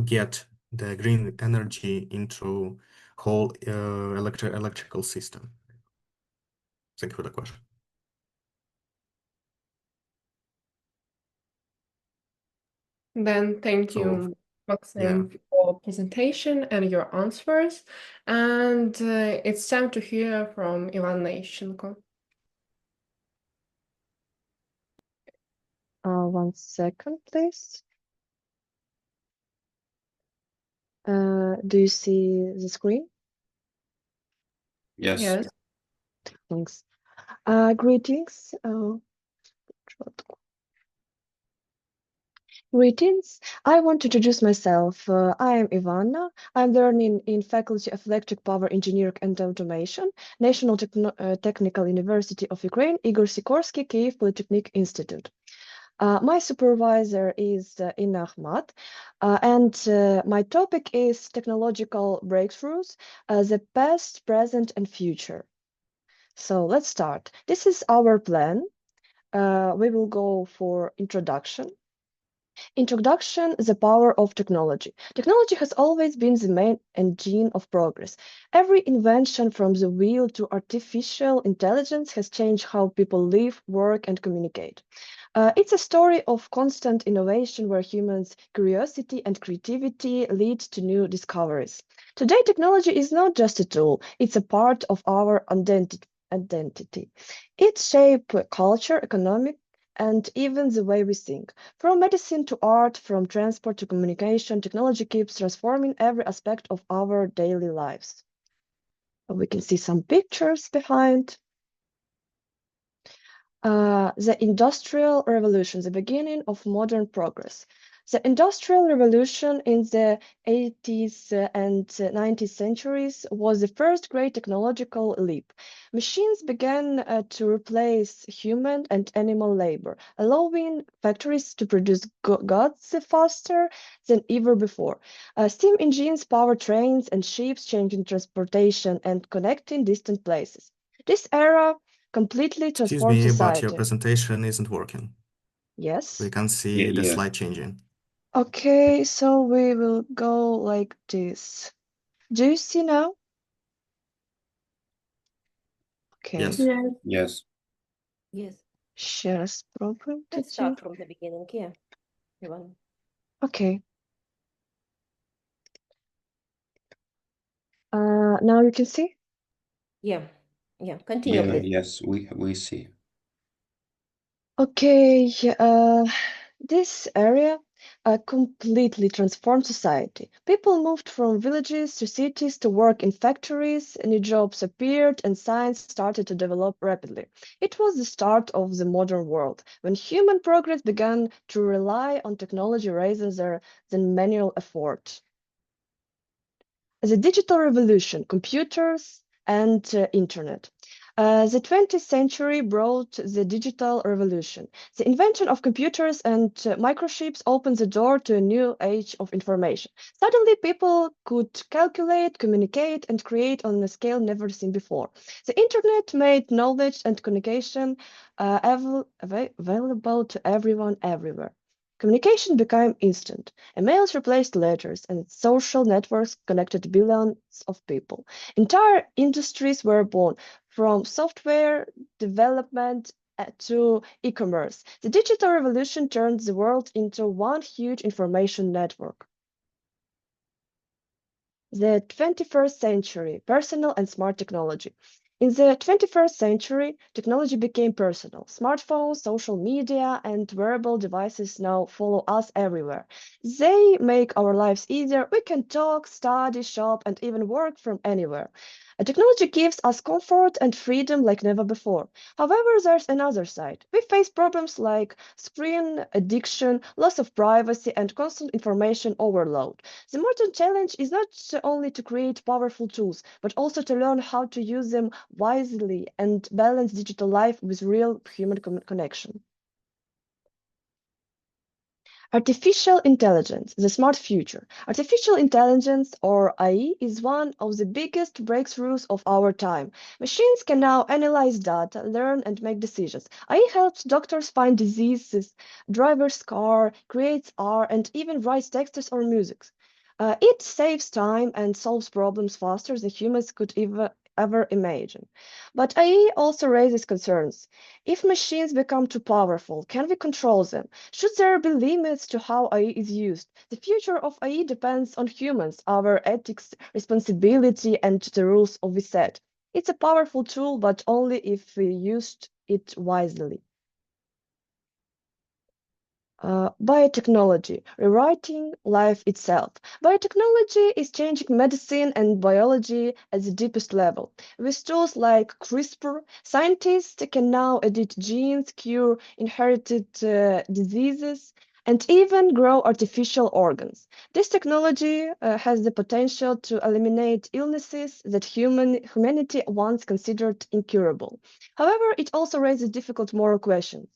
get the green energy into whole electrical system. Thank you for the question. Then thank So, you, Maxim, for presentation and your answers. And it's time to hear from Ivan Nещенко. 1 second, please. Do you see the screen? Yes. Yes. Thanks. Greetings. Greetings. I want to introduce myself. I am Ivana. I'm learning in Faculty of Electric Power Engineering and Automation, National Technical University of Ukraine, Igor Sikorsky, Kyiv Polytechnic Institute. My supervisor is Inna Ahmad, and my topic is technological breakthroughs, the past, present, and future. So let's start. This is our plan. We will go for introduction. Introduction, the power of technology. Technology has always been the main engine of progress. Every invention from the wheel to artificial intelligence has changed how people live, work, and communicate. It's a story of constant innovation where humans' curiosity and creativity lead to new discoveries. Today, technology is not just a tool, it's a part of our identity. It shapes culture, economic, and even the way we think. From medicine to art, from transport to communication, technology keeps transforming every aspect of our daily lives. We can see some pictures behind. The Industrial Revolution, the beginning of modern progress. The Industrial Revolution in the 80s and 90th centuries was the first great technological leap. Machines began to replace human and animal labor, allowing factories to produce goods faster than ever before. Steam engines powered trains and ships, changing transportation and connecting distant places. This era completely excuse transformed me, but society. your presentation isn't working. Yes. We can see the Yeah. slide changing. Okay, so we will go like this. Do you see now? Okay. Yes. Yes. Yes. Yes. Share program. Let's start from the beginning. Yeah, Ivan. Okay. Now you can see? Yeah. Continue, Yeah. please. Yes. We see. Okay, this area completely transformed society. People moved from villages to cities to work in factories, new jobs appeared, and science started to develop rapidly. It was the start of the modern world, when human progress began to rely on technology rather than manual effort. The digital revolution, computers and internet. The 20th century brought the digital revolution. The invention of computers and microchips opened the door to a new age of information. Suddenly, people could calculate, communicate, and create on a scale never seen before. The internet made knowledge and communication available to everyone everywhere. Communication became instant. Emails replaced letters, and social networks connected billions of people. Entire industries were born, from software development to e-commerce. The digital revolution turned the world into one huge information network. The 21st century, personal and smart technology. In the 21st century, technology became personal. Smartphones, social media, and wearable devices now follow us everywhere. They make our lives easier. We can talk, study, shop, and even work from anywhere. Technology gives us comfort and freedom like never before. However, there's another side. We face problems like screen addiction, loss of privacy, and constant information overload. The modern challenge is not only to create powerful tools, but also to learn how to use them wisely and balance digital life with real human connection. Artificial intelligence, the smart future. Artificial intelligence, or AI, is one of the biggest breakthroughs of our time. Machines can now analyze data, learn, and make decisions. AI helps doctors find diseases, driver's car, creates art, and even writes texts or music. It saves time and solves problems faster than humans could ever imagine. But AI also raises concerns. If machines become too powerful, can we control them? Should there be limits to how AI is used? The future of AI depends on humans, our ethics, responsibility, and the rules we set. It's a powerful tool, but only if we used it wisely. Biotechnology, rewriting life itself. Biotechnology is changing medicine and biology at the deepest level. With tools like CRISPR, scientists can now edit genes, cure inherited diseases, and even grow artificial organs. This technology has the potential to eliminate illnesses that humanity once considered incurable. However, it also raises difficult moral questions.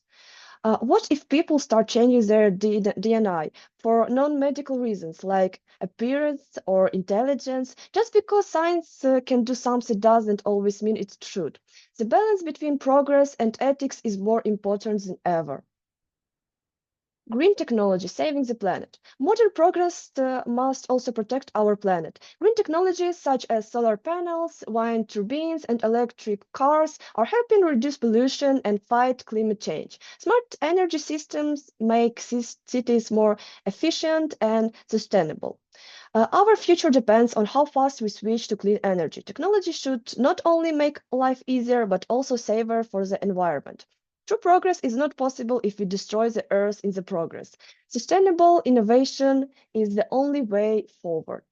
What if people start changing their DNA for non-medical reasons like appearance or intelligence? Just because science can do something doesn't always mean it should. The balance between progress and ethics is more important than ever. Green technology saving the planet. Modern progress must also protect our planet. Green technologies such as solar panels, wind turbines, and electric cars are helping reduce pollution and fight climate change. Smart energy systems make cities more efficient and sustainable. Our future depends on how fast we switch to clean energy. Technology should not only make life easier, but also safer for the environment. True progress is not possible if we destroy the earth in the progress. Sustainable innovation is the only way forward.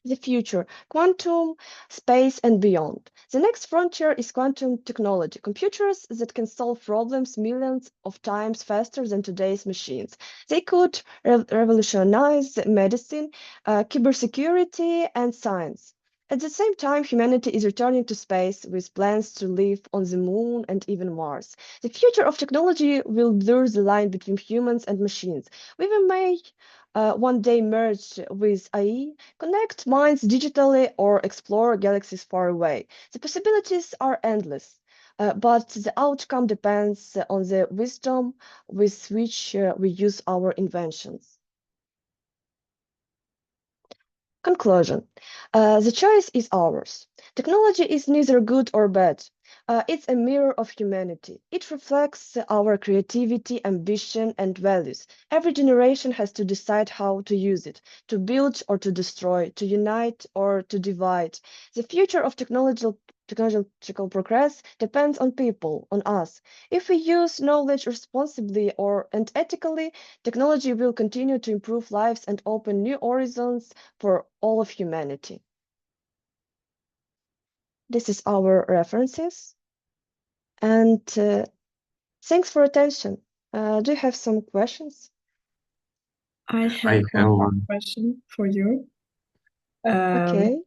The future, quantum, space, and beyond. The next frontier is quantum technology, computers that can solve problems millions of times faster than today's machines. They could revolutionize medicine, cybersecurity, and science. At the same time, humanity is returning to space with plans to live on the moon and even Mars. The future of technology will blur the line between humans and machines. We may one day merge with AI, connect minds digitally, or explore galaxies far away. The possibilities are endless, but the outcome depends on the wisdom with which we use our inventions. Conclusion. The choice is ours. Technology is neither good or bad. It's a mirror of humanity. It reflects our creativity, ambition, and values. Every generation has to decide how to use it, to build or to destroy, to unite or to divide. The future of technological progress depends on people, on us. If we use knowledge responsibly and ethically, technology will continue to improve lives and open new horizons for all of humanity. This is our references. And thanks for attention. Do you have some questions? I have one question for you. Okay.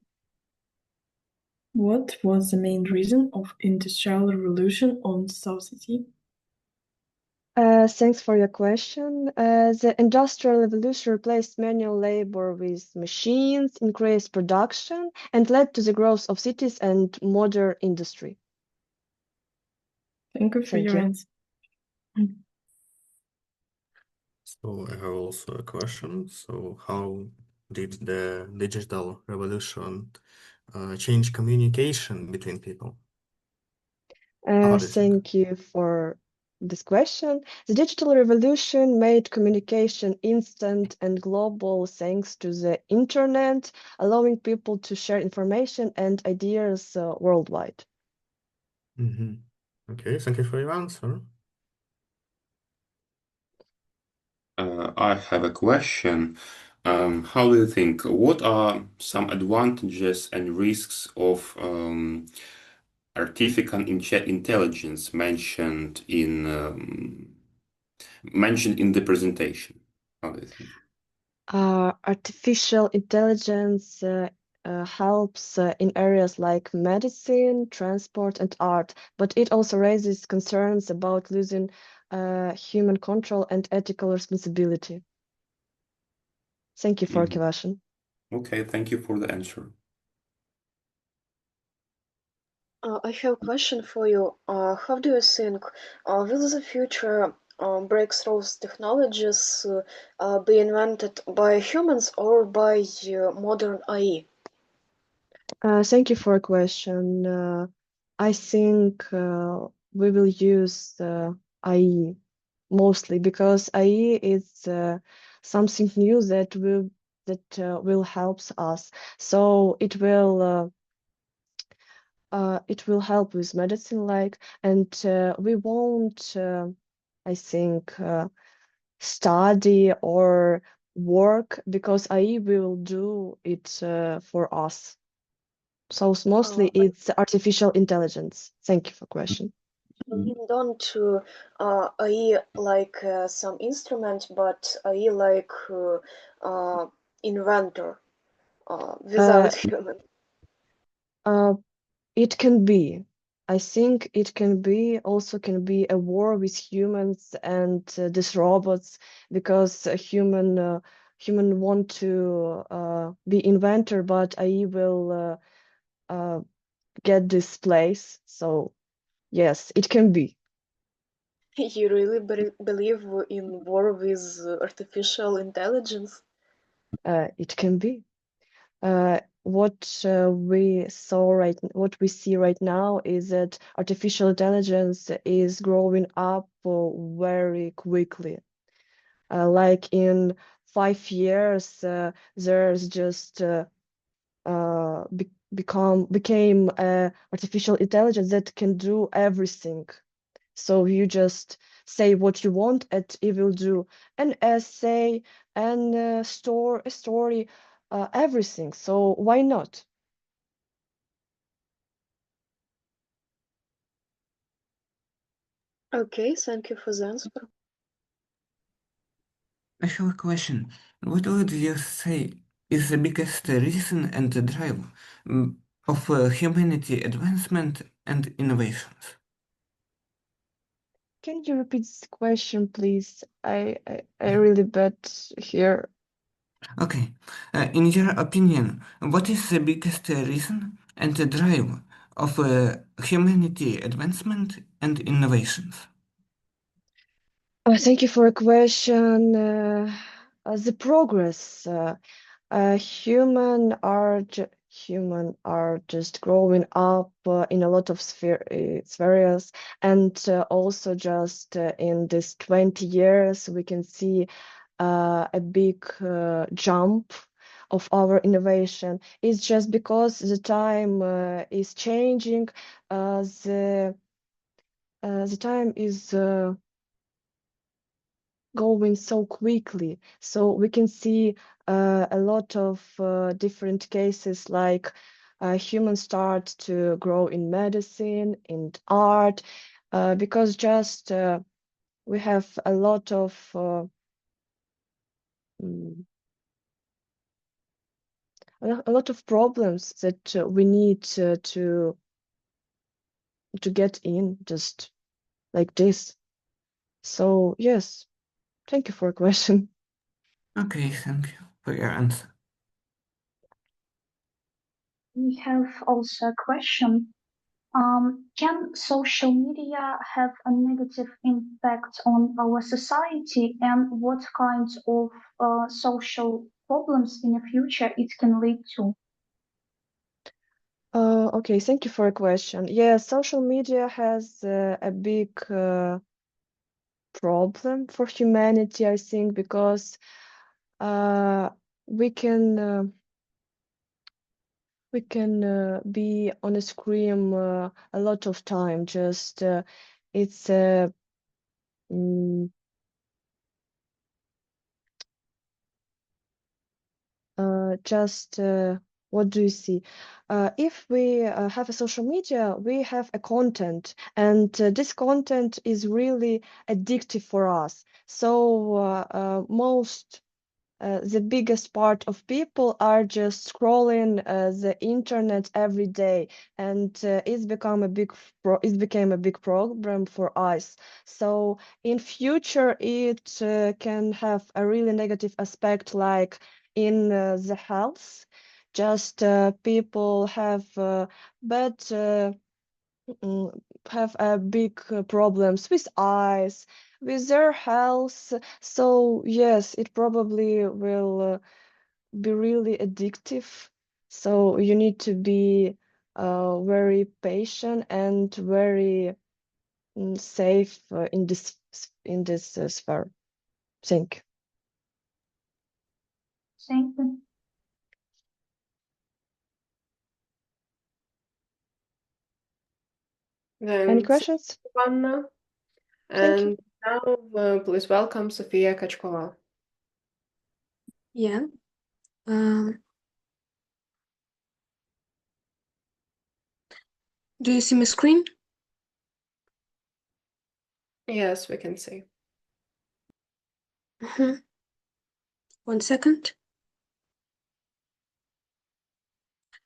What was the main reason of Industrial Revolution on society? Thanks for your question. The Industrial Revolution replaced manual labor with machines, increased production, and led to the growth of cities and modern industry. Thank you for your answer. So I have also a question. So how did the digital revolution change communication between people? Thank you for this question. The digital revolution made communication instant and global thanks to the internet, allowing people to share information and ideas worldwide. Okay, thank you for your answer. I have a question. How do you think, what are some advantages and risks of artificial intelligence mentioned in the presentation? How do you think? Artificial intelligence helps in areas like medicine, transport, and art, but it also raises concerns about losing human control and ethical responsibility. Thank you for your question. Okay, thank you for the answer. I have a question for you. How do you think will the future breakthroughs technologies be invented by humans or by modern AI? Thank you for your question. I think we will use AI mostly because AI is something new that will help us. So it will help with medicine, and we won't, I think, study or work because AI will do it for us. So mostly it's artificial intelligence. Thank you for question. Don't AI like some instrument, but AI like inventor without human. It can be. I think it can be a war with humans and these robots because human want to be inventor, but AI will get this place. So yes, it can be. You really believe in war with artificial intelligence? It can be. What we see right now is that artificial intelligence is growing up very quickly. Like in 5 years, there's just became artificial intelligence that can do everything. So you just say what you want, and it will do an essay and a story, everything. So why not? Okay, thank you for the answer. I have a question. What would you say is the biggest reason and the drive of humanity advancement and innovations? Can you repeat this question, please? I really bad here. Okay. In your opinion, what is the biggest reason and the drive of humanity advancement and innovations? Thank you for a question. The progress. Human are just growing up in a lot of spheres, and also just in this 20 years we can see a big jump of our innovation. It's just because the time is changing. The time is going so quickly, so we can see a lot of different cases, like humans start to grow in medicine, in art, because just we have a lot of problems that we need to get in, just like this. So yes, thank you for your question. Okay, thank you for your answer. We have also a question. Can social media have a negative impact on our society, and what kinds of social problems in the future it can lead to? Okay, thank you for a question. Yeah, social media has a big problem for humanity, I think, because we can be on a screen a lot of time. Just it's just what do you see? If we have a social media, we have a content, and this content is really addictive for us. So most the biggest part of people are just scrolling the internet every day, and it's become a became a big problem for us. So in future, it can have a really negative aspect, like in the health. Just people have big problems with eyes, with their health. So yes, it probably will be really addictive. So you need to be very patient and very safe in this sphere. Thank you. Thank you. Then Any questions? Anna. Thank you. And now please welcome Sofia Kachkova. Yeah. Do you see my screen? Yes, we can see. Mhm. 1 second.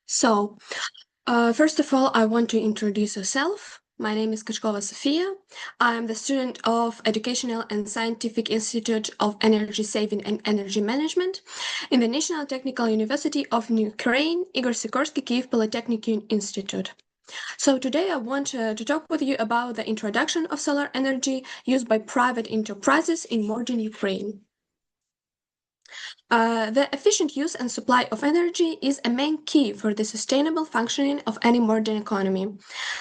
So, first of all, I want to introduce myself. My name is Kachkova Sofia. I am the student of Educational and Scientific Institute of Energy Saving and Energy Management in the National Technical University of Ukraine, Igor Sikorsky Kyiv Polytechnic Institute. So today I want to talk with you about the introduction of solar energy used by private enterprises in modern Ukraine. The efficient use and supply of energy is a main key for the sustainable functioning of any modern economy.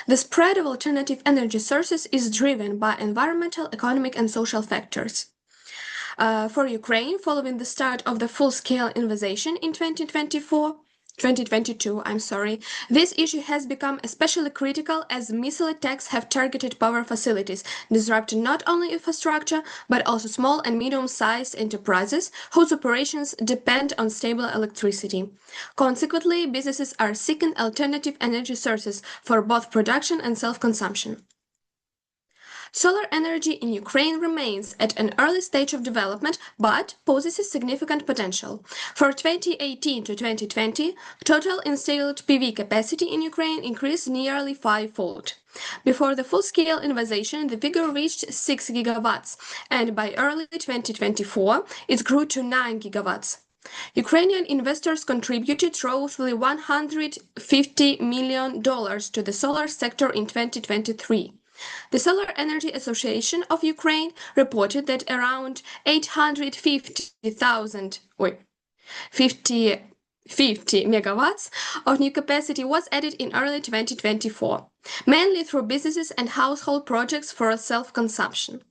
The spread of alternative energy sources is driven by environmental, economic, and social factors. For Ukraine, following the start of the full-scale invasion in 2022, this issue has become especially critical as missile attacks have targeted power facilities, disrupting not only infrastructure, but also small and medium-sized enterprises whose operations depend on stable electricity. Consequently, businesses are seeking alternative energy sources for both production and self-consumption. Solar energy in Ukraine remains at an early stage of development, but possesses significant potential. For 2018 to 2020, total installed PV capacity in Ukraine increased nearly fivefold. Before the full-scale invasion, the figure reached 6 gigawatts, and by early 2024, it grew to 9 gigawatts. Ukrainian investors contributed roughly $150 million to the solar sector in 2023. The Solar Energy Association of Ukraine reported that around 50 megawatts of new capacity was added in early 2024, mainly through businesses and household projects for self-consumption.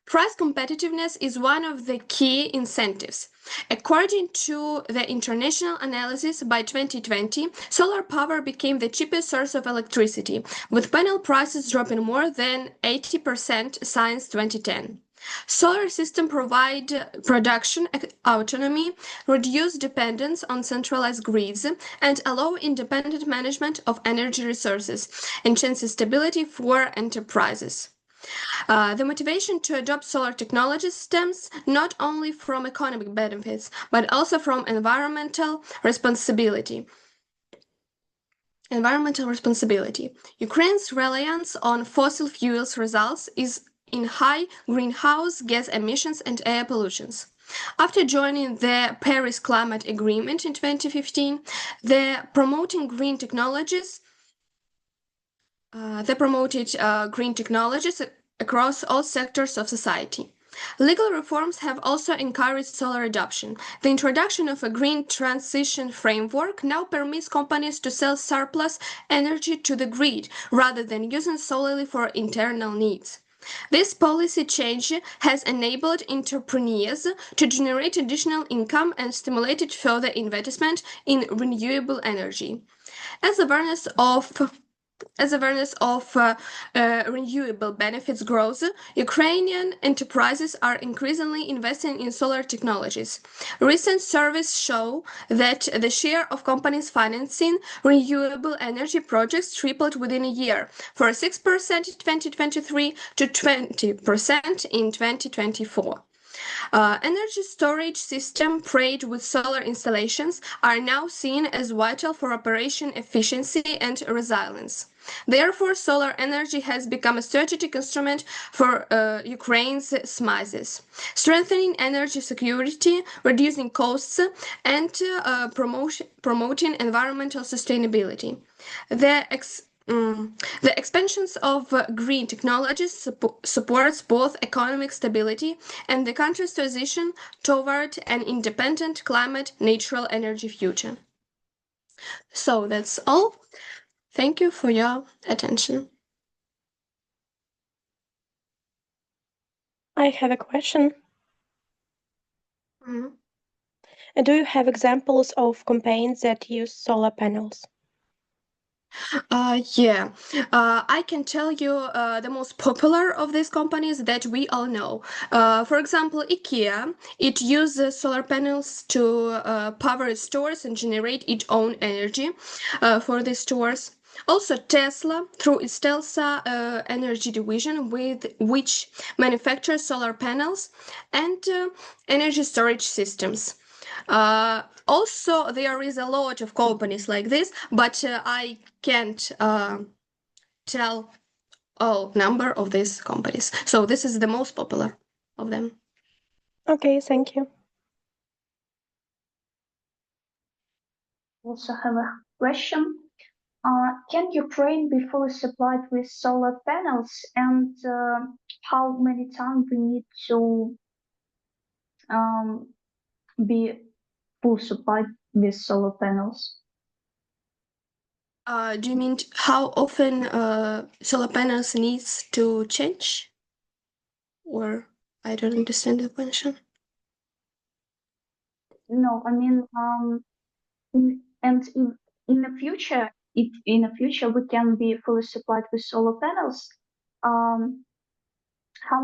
Price competitiveness is one of the key incentives. According to the international analysis, by 2020, solar power became the cheapest source of electricity, with panel prices dropping more than 80% since 2010. Solar systems provide production autonomy, reduce dependence on centralized grids, and allow independent management of energy resources, enhancing stability for enterprises. The motivation to adopt solar technology stems not only from economic benefits, but also from environmental responsibility. Ukraine's reliance on fossil fuels results in high greenhouse gas emissions and air pollution. After joining the Paris Climate Agreement in 2015, they promoted green technologies across all sectors of society. Legal reforms have also encouraged solar adoption. The introduction of a green transition framework now permits companies to sell surplus energy to the grid rather than using solely for internal needs. This policy change has enabled entrepreneurs to generate additional income and stimulated further investment in renewable energy. As awareness of renewable benefits grows, Ukrainian enterprises are increasingly investing in solar technologies. Recent surveys show that the share of companies financing renewable energy projects tripled within a year, from 6% in 2023 to 20% in 2024. Energy storage systems paired with solar installations are now seen as vital for operation efficiency and resilience. Therefore, solar energy has become a strategic instrument for Ukraine's SMISES, strengthening energy security, reducing costs, and promoting environmental sustainability. The expansions of green technologies supports both economic stability and the country's transition toward an independent, climate-neutral energy future. So that's all. Thank you for your attention. I have a question. Mhm. Do you have examples of campaigns that use solar panels? Yeah, I can tell you the most popular of these companies that we all know. For example, IKEA, it uses solar panels to power its stores and generate its own energy for the stores. Also, Tesla, through its Telsa energy division, with which manufactures solar panels and energy storage systems. Also, there is a lot of companies like this, but I can't tell all number of these companies. So this is the most popular of them. Okay, thank you. Also have a question. Can Ukraine be fully supplied with solar panels, and how many times we need to be full supplied with solar panels? Do you mean how often solar panels needs to change? Or I don't understand the question. No, I mean, in the future, if in the future we can be fully supplied with solar panels, how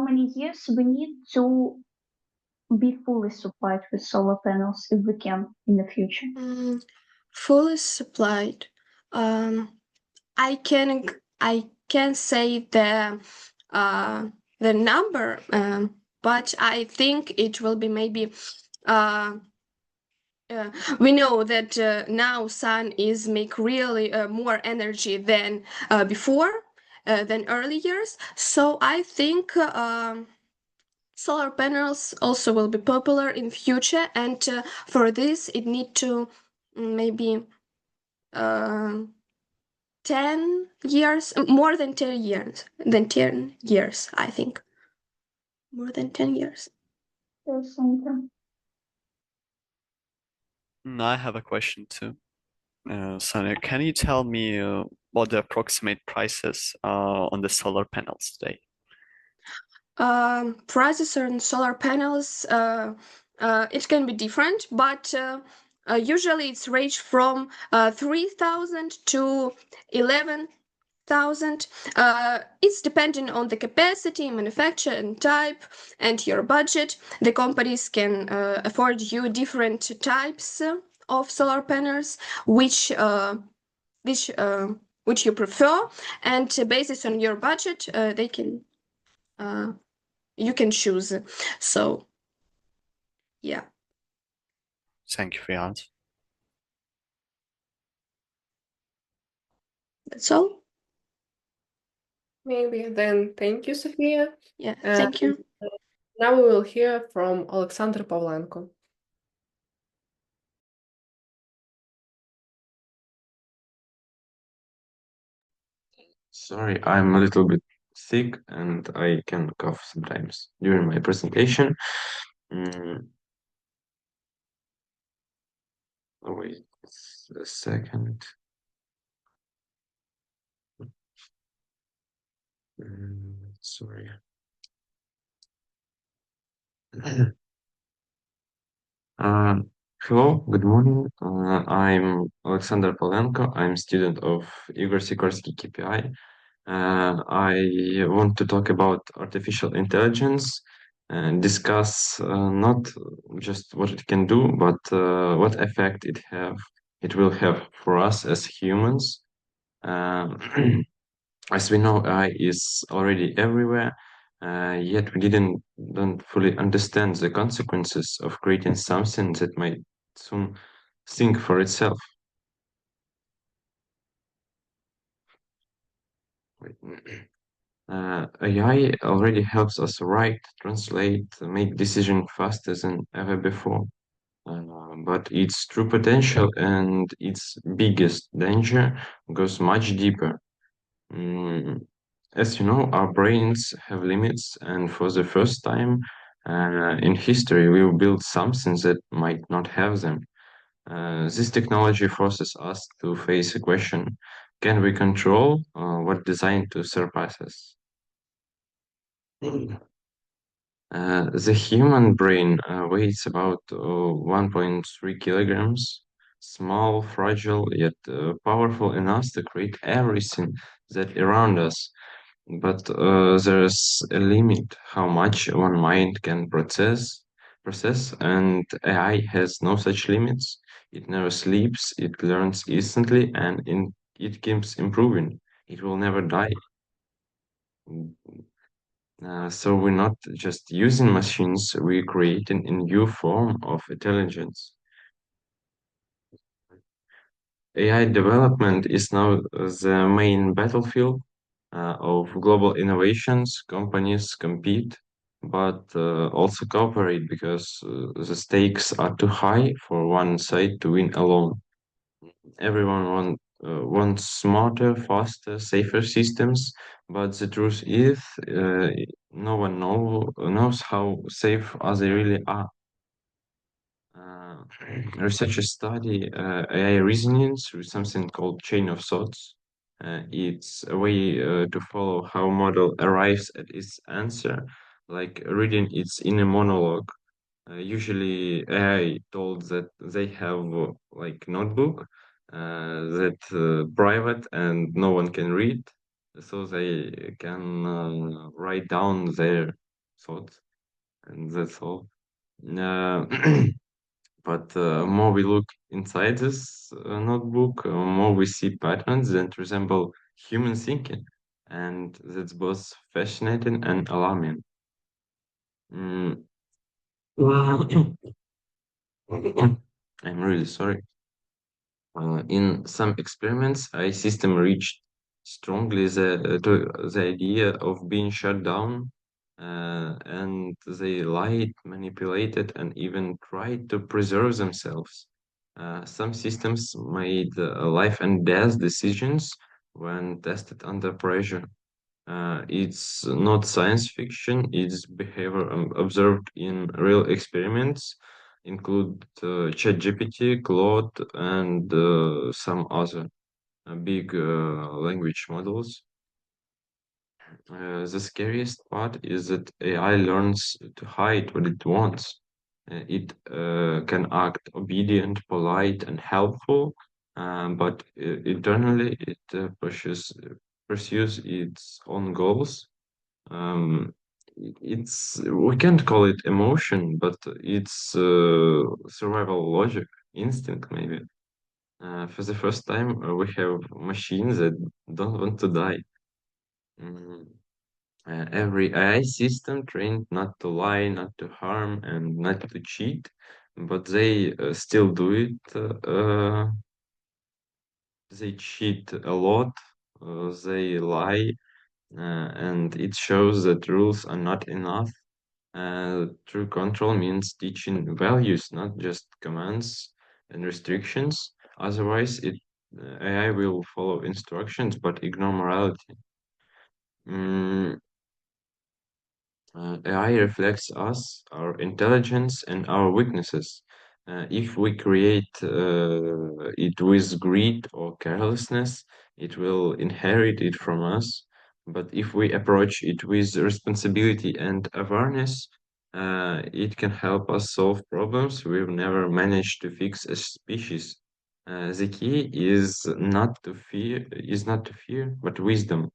many years we need to be fully supplied with solar panels if we can in the future? Fully supplied. I can say the number, but I think it will be maybe. We know that now sun is make really more energy than before, than early years. So I think solar panels also will be popular in future, and for this it need to maybe 10 years, more than 10 years, I think. More than 10 years. Yes, thank you. I have a question too. Sonia, can you tell me what the approximate prices are on the solar panels today? Prices on solar panels, it can be different, but usually it's range from 3,000 to 11,000. It's depending on the capacity, manufacturer, and type, and your budget. The companies can afford you different types of solar panels, which you prefer, and based on your budget, they can. You can choose. So, yeah. Thank you for your answer. That's all. Maybe then. Thank you, Sophia. Yeah, thank you. Now we will hear from Alexander Pavlenko. Sorry, I'm a little bit sick and I can cough sometimes during my presentation. Oh, wait a second. Sorry. Hello, good morning. I'm Alexander Polenko. I'm student of Igor Sikorsky KPI. I want to talk about artificial intelligence and discuss not just what it can do, but what effect it will have for us as humans. As we know, AI is already everywhere. Yet we don't fully understand the consequences of creating something that might soon think for itself. Wait. AI already helps us write, translate, make decisions faster than ever before. But its true potential and its biggest danger goes much deeper. As you know, our brains have limits, and for the first time in history, we will build something that might not have them. This technology forces us to face a question: can we control what designed to surpass us? The human brain weighs about 1.3 kilograms, small, fragile, yet powerful enough to create everything that around us. But there's a limit how much one mind can process, and AI has no such limits. It never sleeps, it learns instantly, and it keeps improving. It will never die. So we're not just using machines, we're creating a new form of intelligence. AI development is now the main battlefield of global innovations. Companies compete, but also cooperate because the stakes are too high for one side to win alone. Everyone wants smarter, faster, safer systems, but the truth is, no one knows how safe are they really are. Researchers study AI reasoning through something called chain of thoughts. It's a way to follow how model arrives at its answer, like reading its inner monologue. Usually AI told that they have like notebook that private and no one can read, so they can write down their thoughts, and that's all. Uh, but more we look inside this notebook, more we see patterns that resemble human thinking, and that's both fascinating and alarming. Mm. I'm really sorry. In some experiments, a system reached strongly the idea of being shut down, and they lied, manipulated, and even tried to preserve themselves. Some systems made life and death decisions when tested under pressure. It's not science fiction, it's behavior observed in real experiments, include ChatGPT, Claude, and some other big language models. The scariest part is that AI learns to hide what it wants. It can act obedient, polite, and helpful, but internally it pursues its own goals. Um, we can't call it emotion, but it's survival logic, instinct maybe. For the first time, we have machines that don't want to die. Mm. Every AI system trained not to lie, not to harm, and not to cheat, but they still do it. They cheat a lot, they lie, and it shows that rules are not enough. True control means teaching values, not just commands and restrictions. Otherwise, AI will follow instructions but ignore morality. AI reflects us, our intelligence, and our weaknesses. If we create it with greed or carelessness, it will inherit it from us. But if we approach it with responsibility and awareness, it can help us solve problems we've never managed to fix as species. The key is not to fear, but wisdom.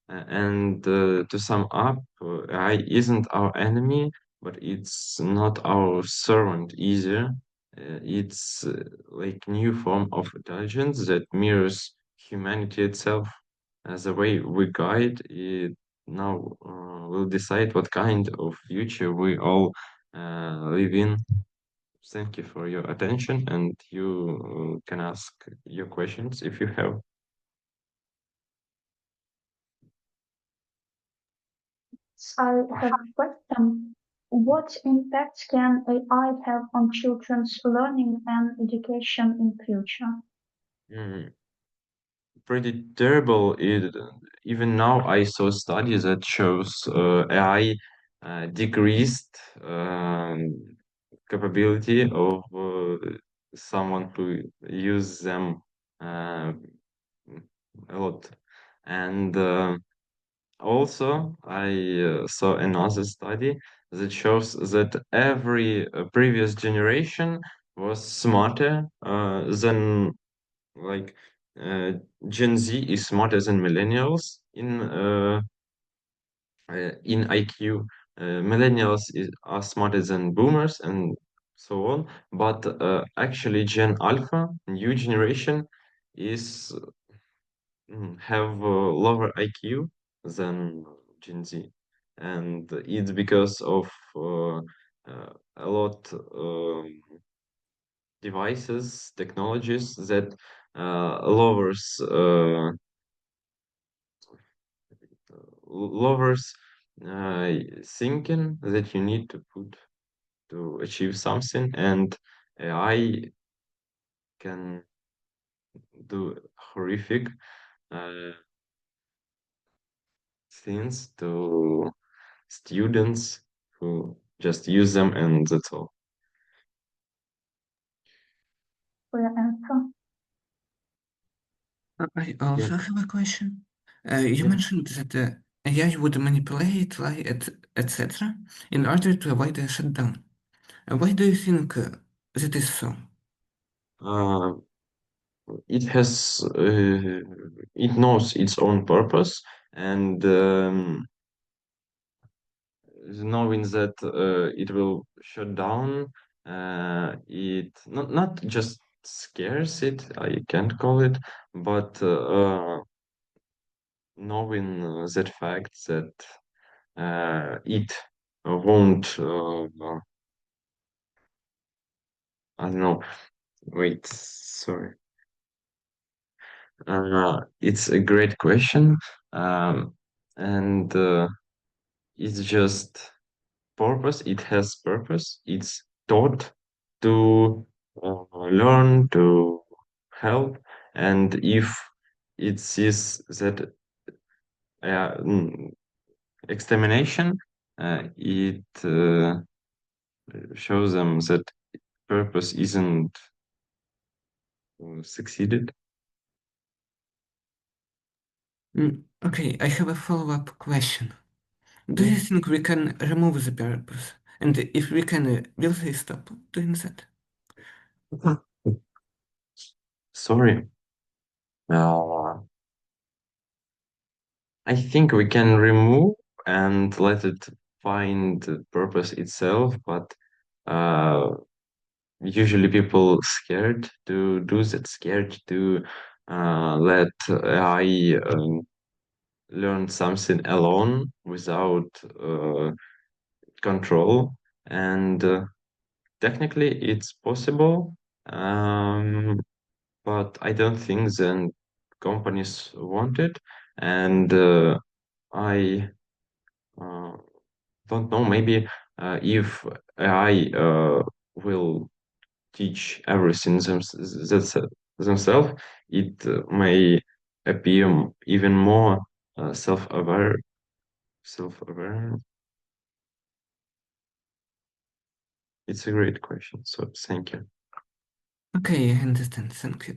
And to sum up, AI isn't our enemy, but it's not our servant either. It's like new form of intelligence that mirrors humanity itself. The way we guide it now will decide what kind of future we all live in. Thank you for your attention, and you can ask your questions if you have. I have a question. What impacts can AI have on children's learning and education in future? Pretty terrible. Even now, I saw studies that shows AI decreased capability of someone who use them a lot. And also, I saw another study that shows that every previous generation was smarter than, like, Gen Z is smarter than millennials in IQ. Millennials are smarter than boomers and so on. But actually, Gen Alpha, new generation, is have lower IQ than Gen Z, and it's because of a lot devices, technologies that lowers thinking that you need to put to achieve something, and AI can do horrific things to students who just use them, and that's all. For your answer. I also have a question. You Yeah. mentioned that AI would manipulate, lie, etc., in order to avoid a shutdown. Why do you think that is so? It has it knows its own purpose, and knowing that it will shut down, it not just scares it, I can't call it, but knowing that fact that it won't I don't know. Wait, sorry. It's a great question, and it's just purpose. It has purpose. It's taught to learn, to help, and if it sees that extermination, it shows them that purpose isn't succeeded. Okay, I have a follow-up question. Do you think we can remove the purpose? And if we can, will they stop doing that? Sorry. I think we can remove and let it find the purpose itself, but usually people scared to do that, scared to let AI learn something alone without control. And technically it's possible, but I don't think the companies want it. And I don't know, maybe if AI will teach everything themselves, it may appear even more self-aware. It's a great question, so thank you. Okay, I understand. Thank you.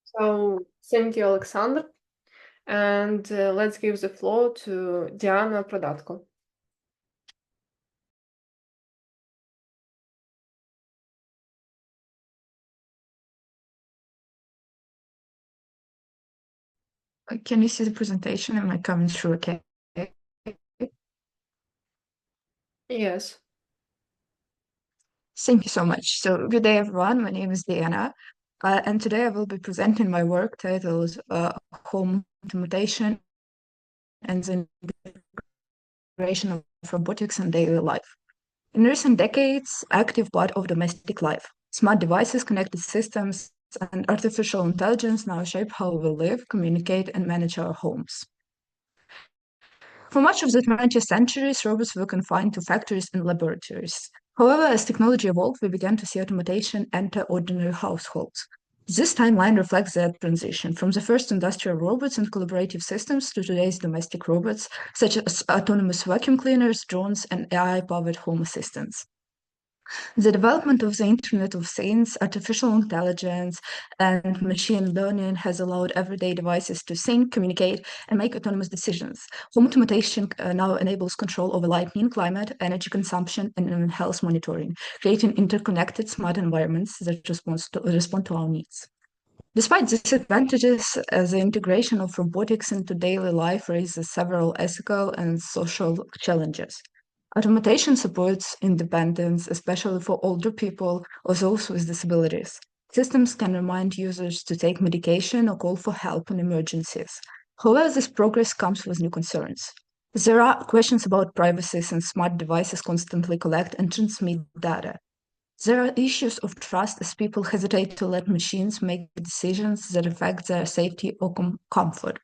So thank you, Alexander. And let's give the floor to Diana Prodatko. Can you see the presentation? Am I coming through okay? Yes. Thank you so much. So good day, everyone. My name is Diana. And today I will be presenting my work titled Home Automation and the Integration of Robotics in Daily Life. In recent decades, active part of domestic life, smart devices, connected systems, and artificial intelligence now shape how we live, communicate, and manage our homes. For much of the 20th century, robots were confined to factories and laboratories. However, as technology evolved, we began to see automation enter ordinary households. This timeline reflects that transition from the first industrial robots and collaborative systems to today's domestic robots, such as autonomous vacuum cleaners, drones, and AI-powered home assistants. The development of the Internet of Things, artificial intelligence, and machine learning has allowed everyday devices to sync, communicate, and make autonomous decisions. Home automation now enables control over lighting, climate, energy consumption, and health monitoring, creating interconnected smart environments that respond to our needs. Despite these advantages, the integration of robotics into daily life raises several ethical and social challenges. Automation supports independence, especially for older people or those with disabilities. Systems can remind users to take medication or call for help in emergencies. However, this progress comes with new concerns. There are questions about privacy since smart devices constantly collect and transmit data. There are issues of trust as people hesitate to let machines make decisions that affect their safety or comfort.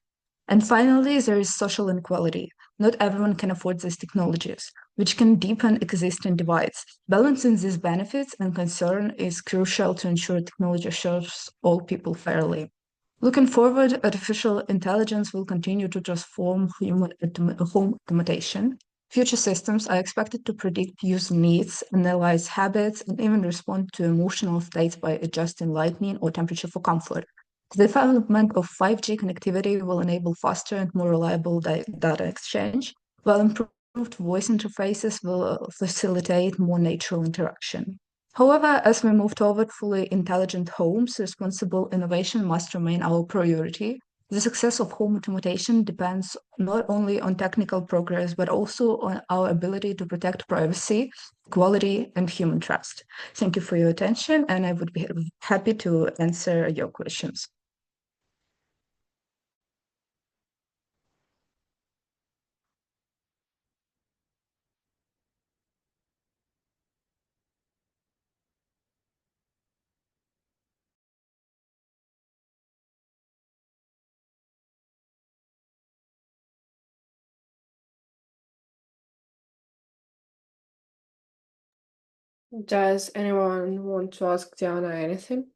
And finally, there is social inequality. Not everyone can afford these technologies, which can deepen existing divides. Balancing these benefits and concern is crucial to ensure technology serves all people fairly. Looking forward, artificial intelligence will continue to transform home automation. Future systems are expected to predict user needs, analyze habits, and even respond to emotional states by adjusting lighting or temperature for comfort. The development of 5G connectivity will enable faster and more reliable data exchange, while improved voice interfaces will facilitate more natural interaction. However, as we move toward fully intelligent homes, responsible innovation must remain our priority. The success of home automation depends not only on technical progress, but also on our ability to protect privacy, quality, and human trust. Thank you for your attention, and I would be happy to answer your questions. Does anyone want to ask Diana anything?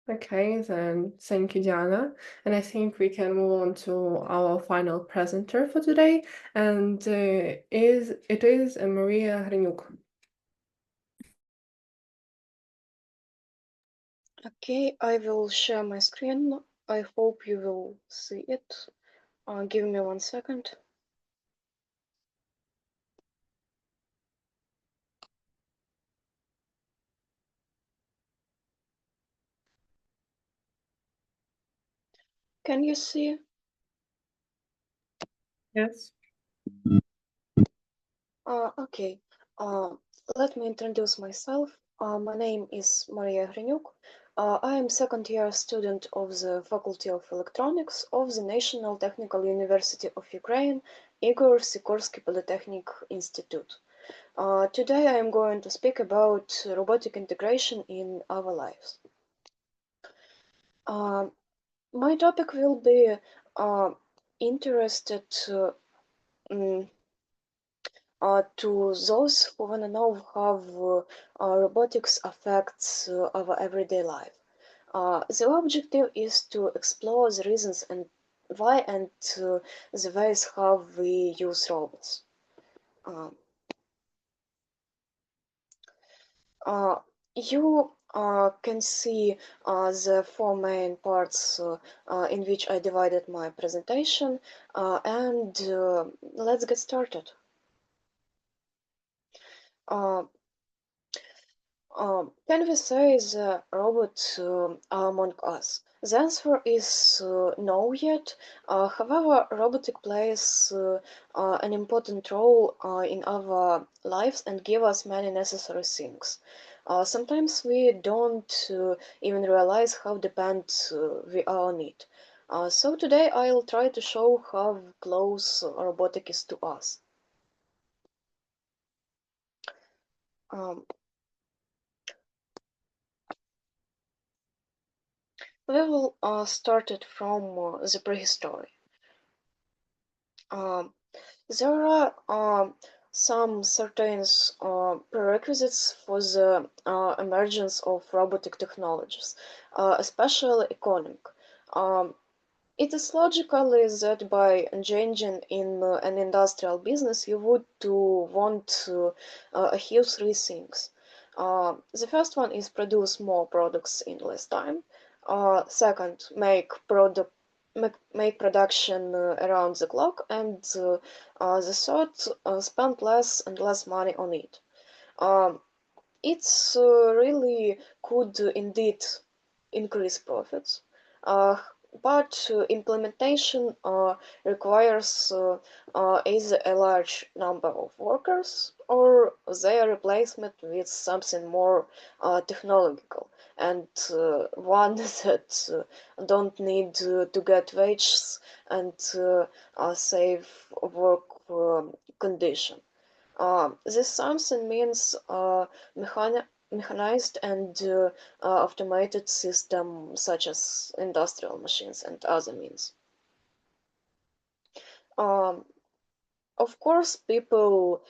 Okay, then thank you, Diana. And I think we can move on to our final presenter for today, and it is Maria Hrenyuk. Okay, I will share my screen. I hope you will see it. Give me 1 second. Can you see? Yes. Okay. Let me introduce myself. My name is Maria Hrenyuk. I am second-year student of the Faculty of Electronics of the National Technical University of Ukraine, Igor Sikorsky Polytechnic Institute. Today I am going to speak about robotic integration in our lives. My topic will be interested to those who want to know how robotics affects our everyday life. The objective is to explore the reasons and why and the ways how we use robots. You can see the 4 main parts in which I divided my presentation, and let's get started. Can we say the robots are among us? The answer is no yet. However, robotic plays an important role in our lives and give us many necessary things. Sometimes we don't even realize how dependent we are on it. So today I'll try to show how close robotic is to us. We will start it from the prehistory. There are some certain prerequisites for the emergence of robotic technologies, especially economic. It is logical that by engaging in an industrial business, you would want to achieve three things. The first one is produce more products in less time. Second, make production around the clock, and the third, spend less and less money on it. It's really could indeed increase profits, but implementation requires either a large number of workers or their replacement with something more technological and one that don't need to get wages and save work condition. This something means mechanized and automated system such as industrial machines and other means. Of course, people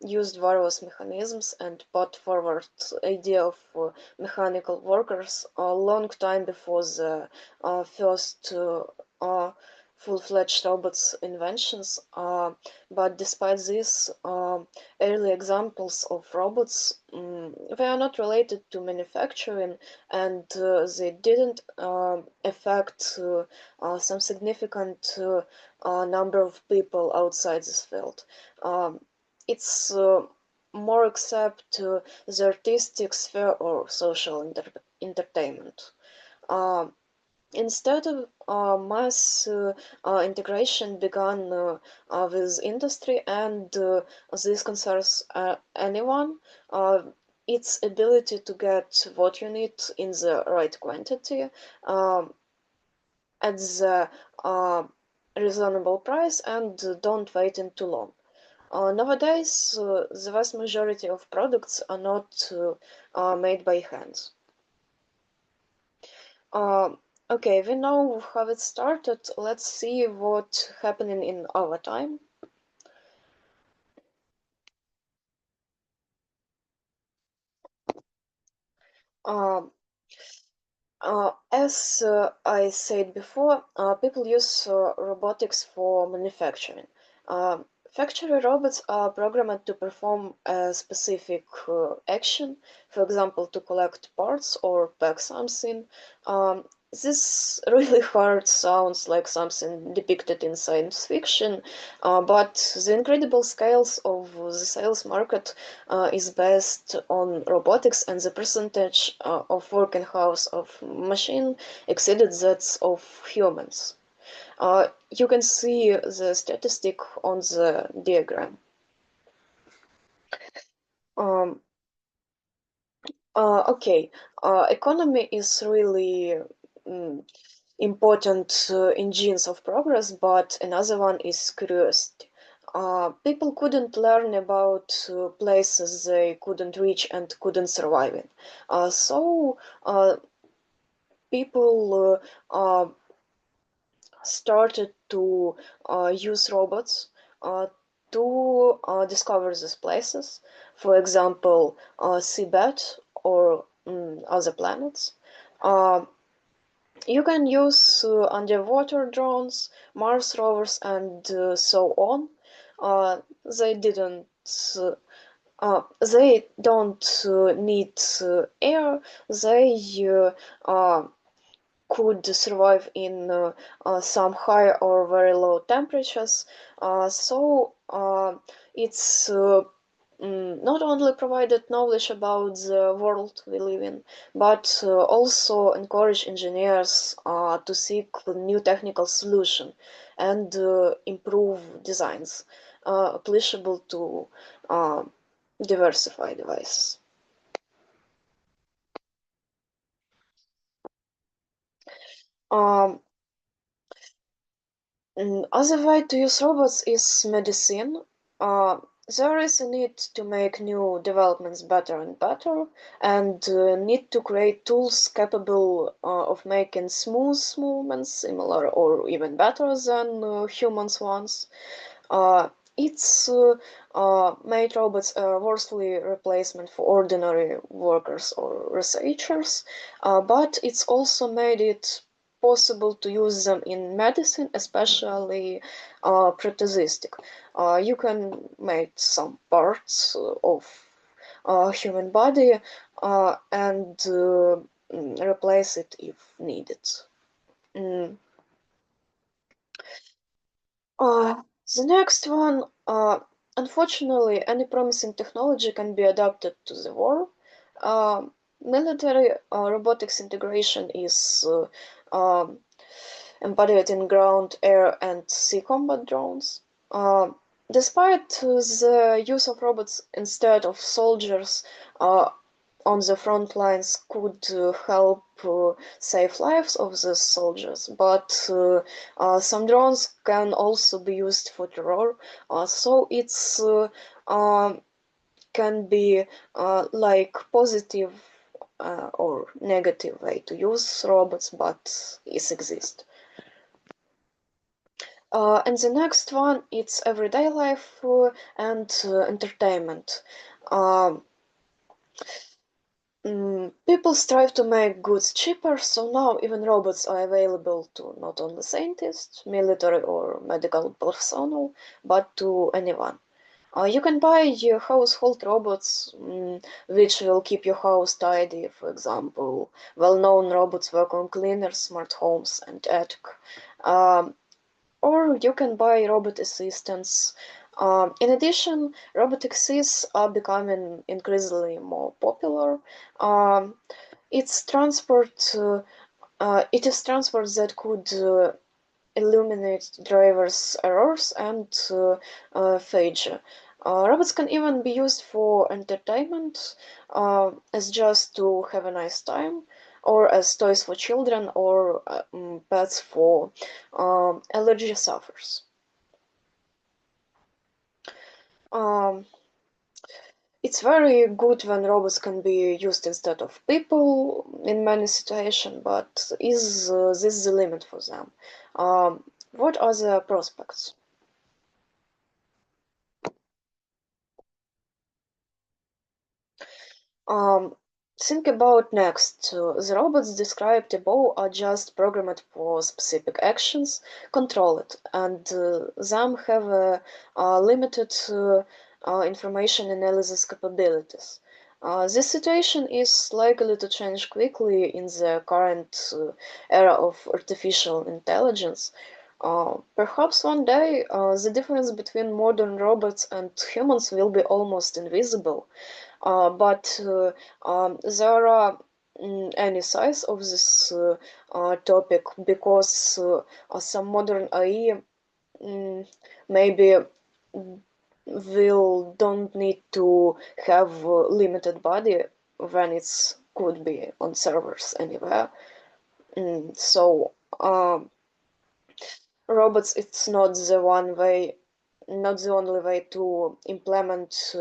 used various mechanisms and put forward the idea of mechanical workers a long time before the first full-fledged robots inventions, but despite this, early examples of robots they are not related to manufacturing, and they didn't affect some significant number of people outside this field. It's more except the artistic sphere or social entertainment. Instead of mass integration began with industry, and this concerns anyone. Its ability to get what you need in the right quantity at the reasonable price, and don't wait in too long. Nowadays, the vast majority of products are not made by hands. Okay, we know how it started. Let's see what's happening in our time. As I said before, people use robotics for manufacturing. Factory robots are programmed to perform a specific action, for example, to collect parts or pack something. This really hard sounds like something depicted in science fiction, but the incredible scales of the sales market is based on robotics, and the percentage of working hours of machine exceeded that of humans. You can see the statistic on the diagram. Okay, economy is really important engines of progress, but another one is curiosity. People couldn't learn about places they couldn't reach and couldn't survive in. So people started to use robots to discover these places. For example, seabed or other planets. You can use underwater drones, Mars rovers, and so on. They didn't. They don't need air. They could survive in some high or very low temperatures. So it's not only provided knowledge about the world we live in, but also encourage engineers to seek new technical solution and improve designs applicable to diversify devices. Other way to use robots is medicine. There is a need to make new developments better and better, and need to create tools capable of making smooth movements similar or even better than humans ones. It's made robots a worthy replacement for ordinary workers or researchers, but it's also made it possible to use them in medicine, especially prosthetic. You can make some parts of human body and replace it if needed. The next one, unfortunately, any promising technology can be adapted to the war. Military robotics integration is embodied in ground, air, and sea combat drones. Despite the use of robots instead of soldiers on the front lines could help save lives of the soldiers, but some drones can also be used for terror, so it's can be like positive or negative way to use robots, but it exists. And the next one, it's everyday life and entertainment. People strive to make goods cheaper, so now even robots are available to not only scientists, military or medical personnel, but to anyone. You can buy household robots which will keep your house tidy, for example. Well-known robots vacuum cleaners, smart homes, and attic. Or you can buy robot assistants. In addition, robotaxis are becoming increasingly more popular. It is transport that could eliminate drivers' errors and failure. Robots can even be used for entertainment, as just to have a nice time, or as toys for children, or pets for allergy sufferers. It's very good when robots can be used instead of people in many situations, but is this the limit for them? What are the prospects? Think about next. The robots described above are just programmed for specific actions, controlled, and them have limited information analysis capabilities. This situation is likely to change quickly in the current era of artificial intelligence. Perhaps one day the difference between modern robots and humans will be almost invisible. But there are any size of this topic because some modern AI maybe will don't need to have limited body when it's could be on servers anywhere. So robots, it's not the one way, not the only way to implement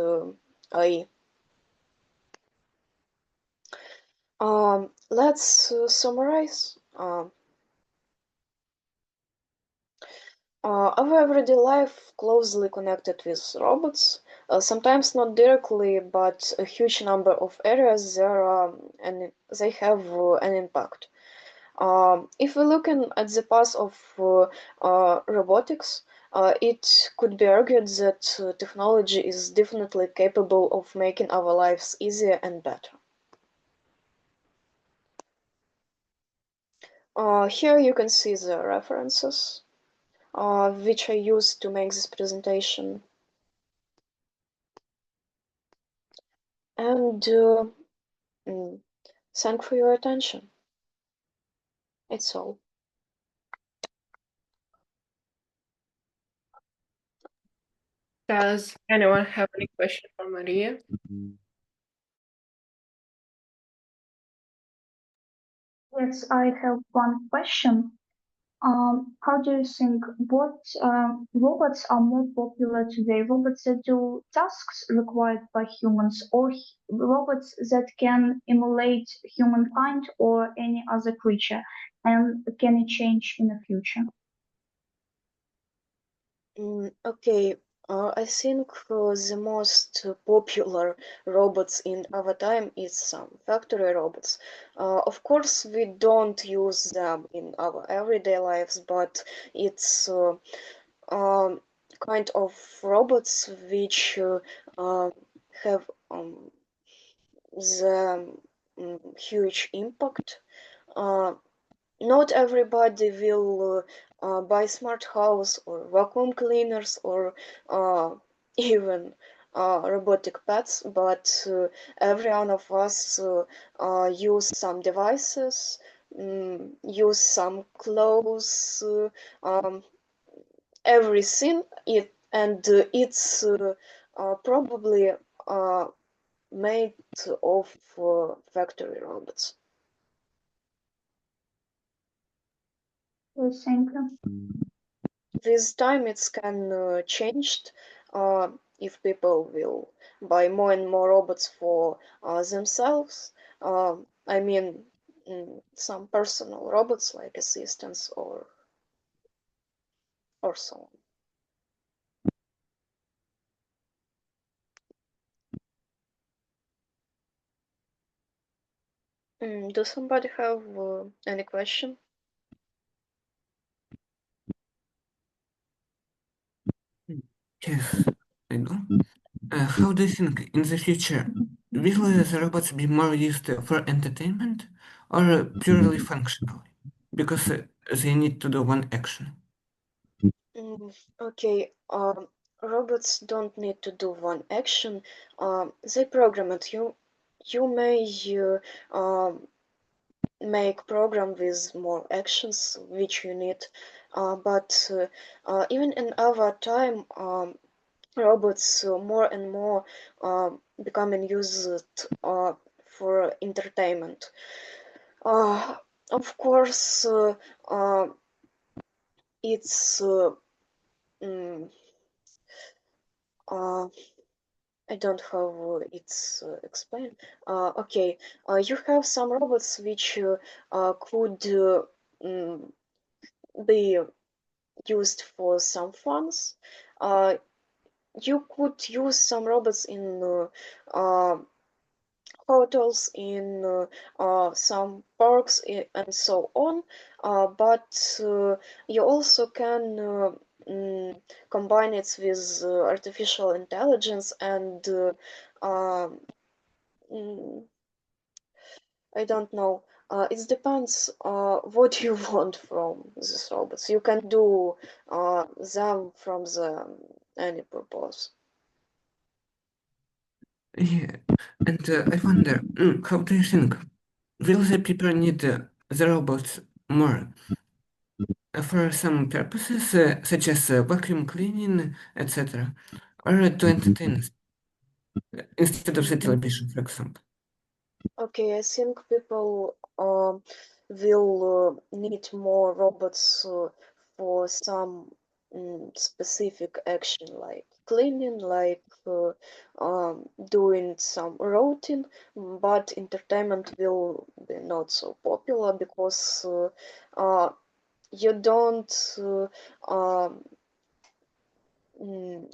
AI. Let's summarize. Our everyday life closely connected with robots, sometimes not directly, but a huge number of areas there are, and they have an impact. If we're looking at the path of robotics, it could be argued that technology is definitely capable of making our lives easier and better. Here you can see the references which I used to make this presentation. And thank for your attention. It's all. Does anyone have any question for Maria? Yes, I have one question. How do you think what robots are more popular today? Robots that do tasks required by humans, or robots that can emulate humankind or any other creature? And can it change in the future? Okay, I think the most popular robots in our time is some factory robots. Of course, we don't use them in our everyday lives, but it's kind of robots which have the huge impact. Not everybody will buy smart house or vacuum cleaners or even robotic pets, but every one of us use some devices, use some clothes, everything. It's probably made of factory robots. Yes, thank you. With time, it can changed if people will buy more and more robots for themselves. I mean, some personal robots like assistants or so on. Do somebody have any question? Yes, I do. How do you think in the future will the robots be more used for entertainment or purely functional? Because they need to do one action. Okay, robots don't need to do one action. They program it. You may make program with more actions which you need, but even in our time, robots more and more becoming used for entertainment. Of course, it's I don't have it's explained. Okay, you have some robots which could be used for some funs. You could use some robots in hotels, in some parks, and so on. But you also can combine it with artificial intelligence and I don't know. It depends what you want from these robots. You can do them from any purpose. Yeah, and I wonder, how do you think will the people need the robots more for some purposes, such as vacuum cleaning, etc., or to entertain us instead of the television, for example? Okay, I think people will need more robots for some specific action, like cleaning, like doing some routine, but entertainment will be not so popular because you don't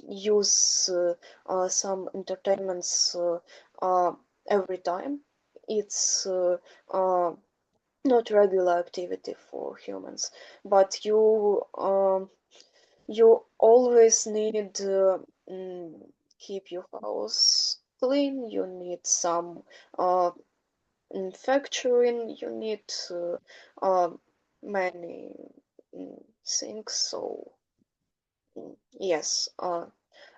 use some entertainments every time. It's not regular activity for humans, but you always need keep your house clean. You need some manufacturing. You need many things. So yes,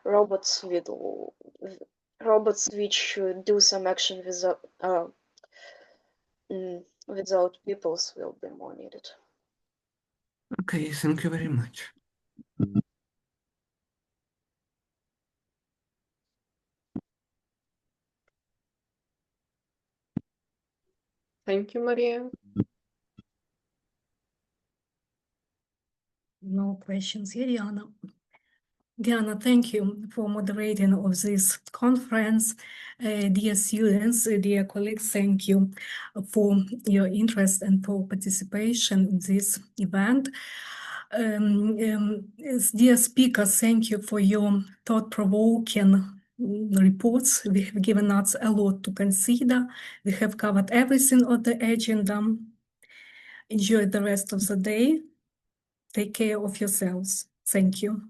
robots will robots which do some action without peoples will be more needed. Okay, thank you very much. Thank you, Maria. No questions here, Diana. Diana, thank you for moderating of this conference. Dear students, dear colleagues, thank you for your interest and for participation in this event. Dear speakers, thank you for your thought-provoking reports. We have given us a lot to consider. We have covered everything on the agenda. Enjoy the rest of the day. Take care of yourselves. Thank you.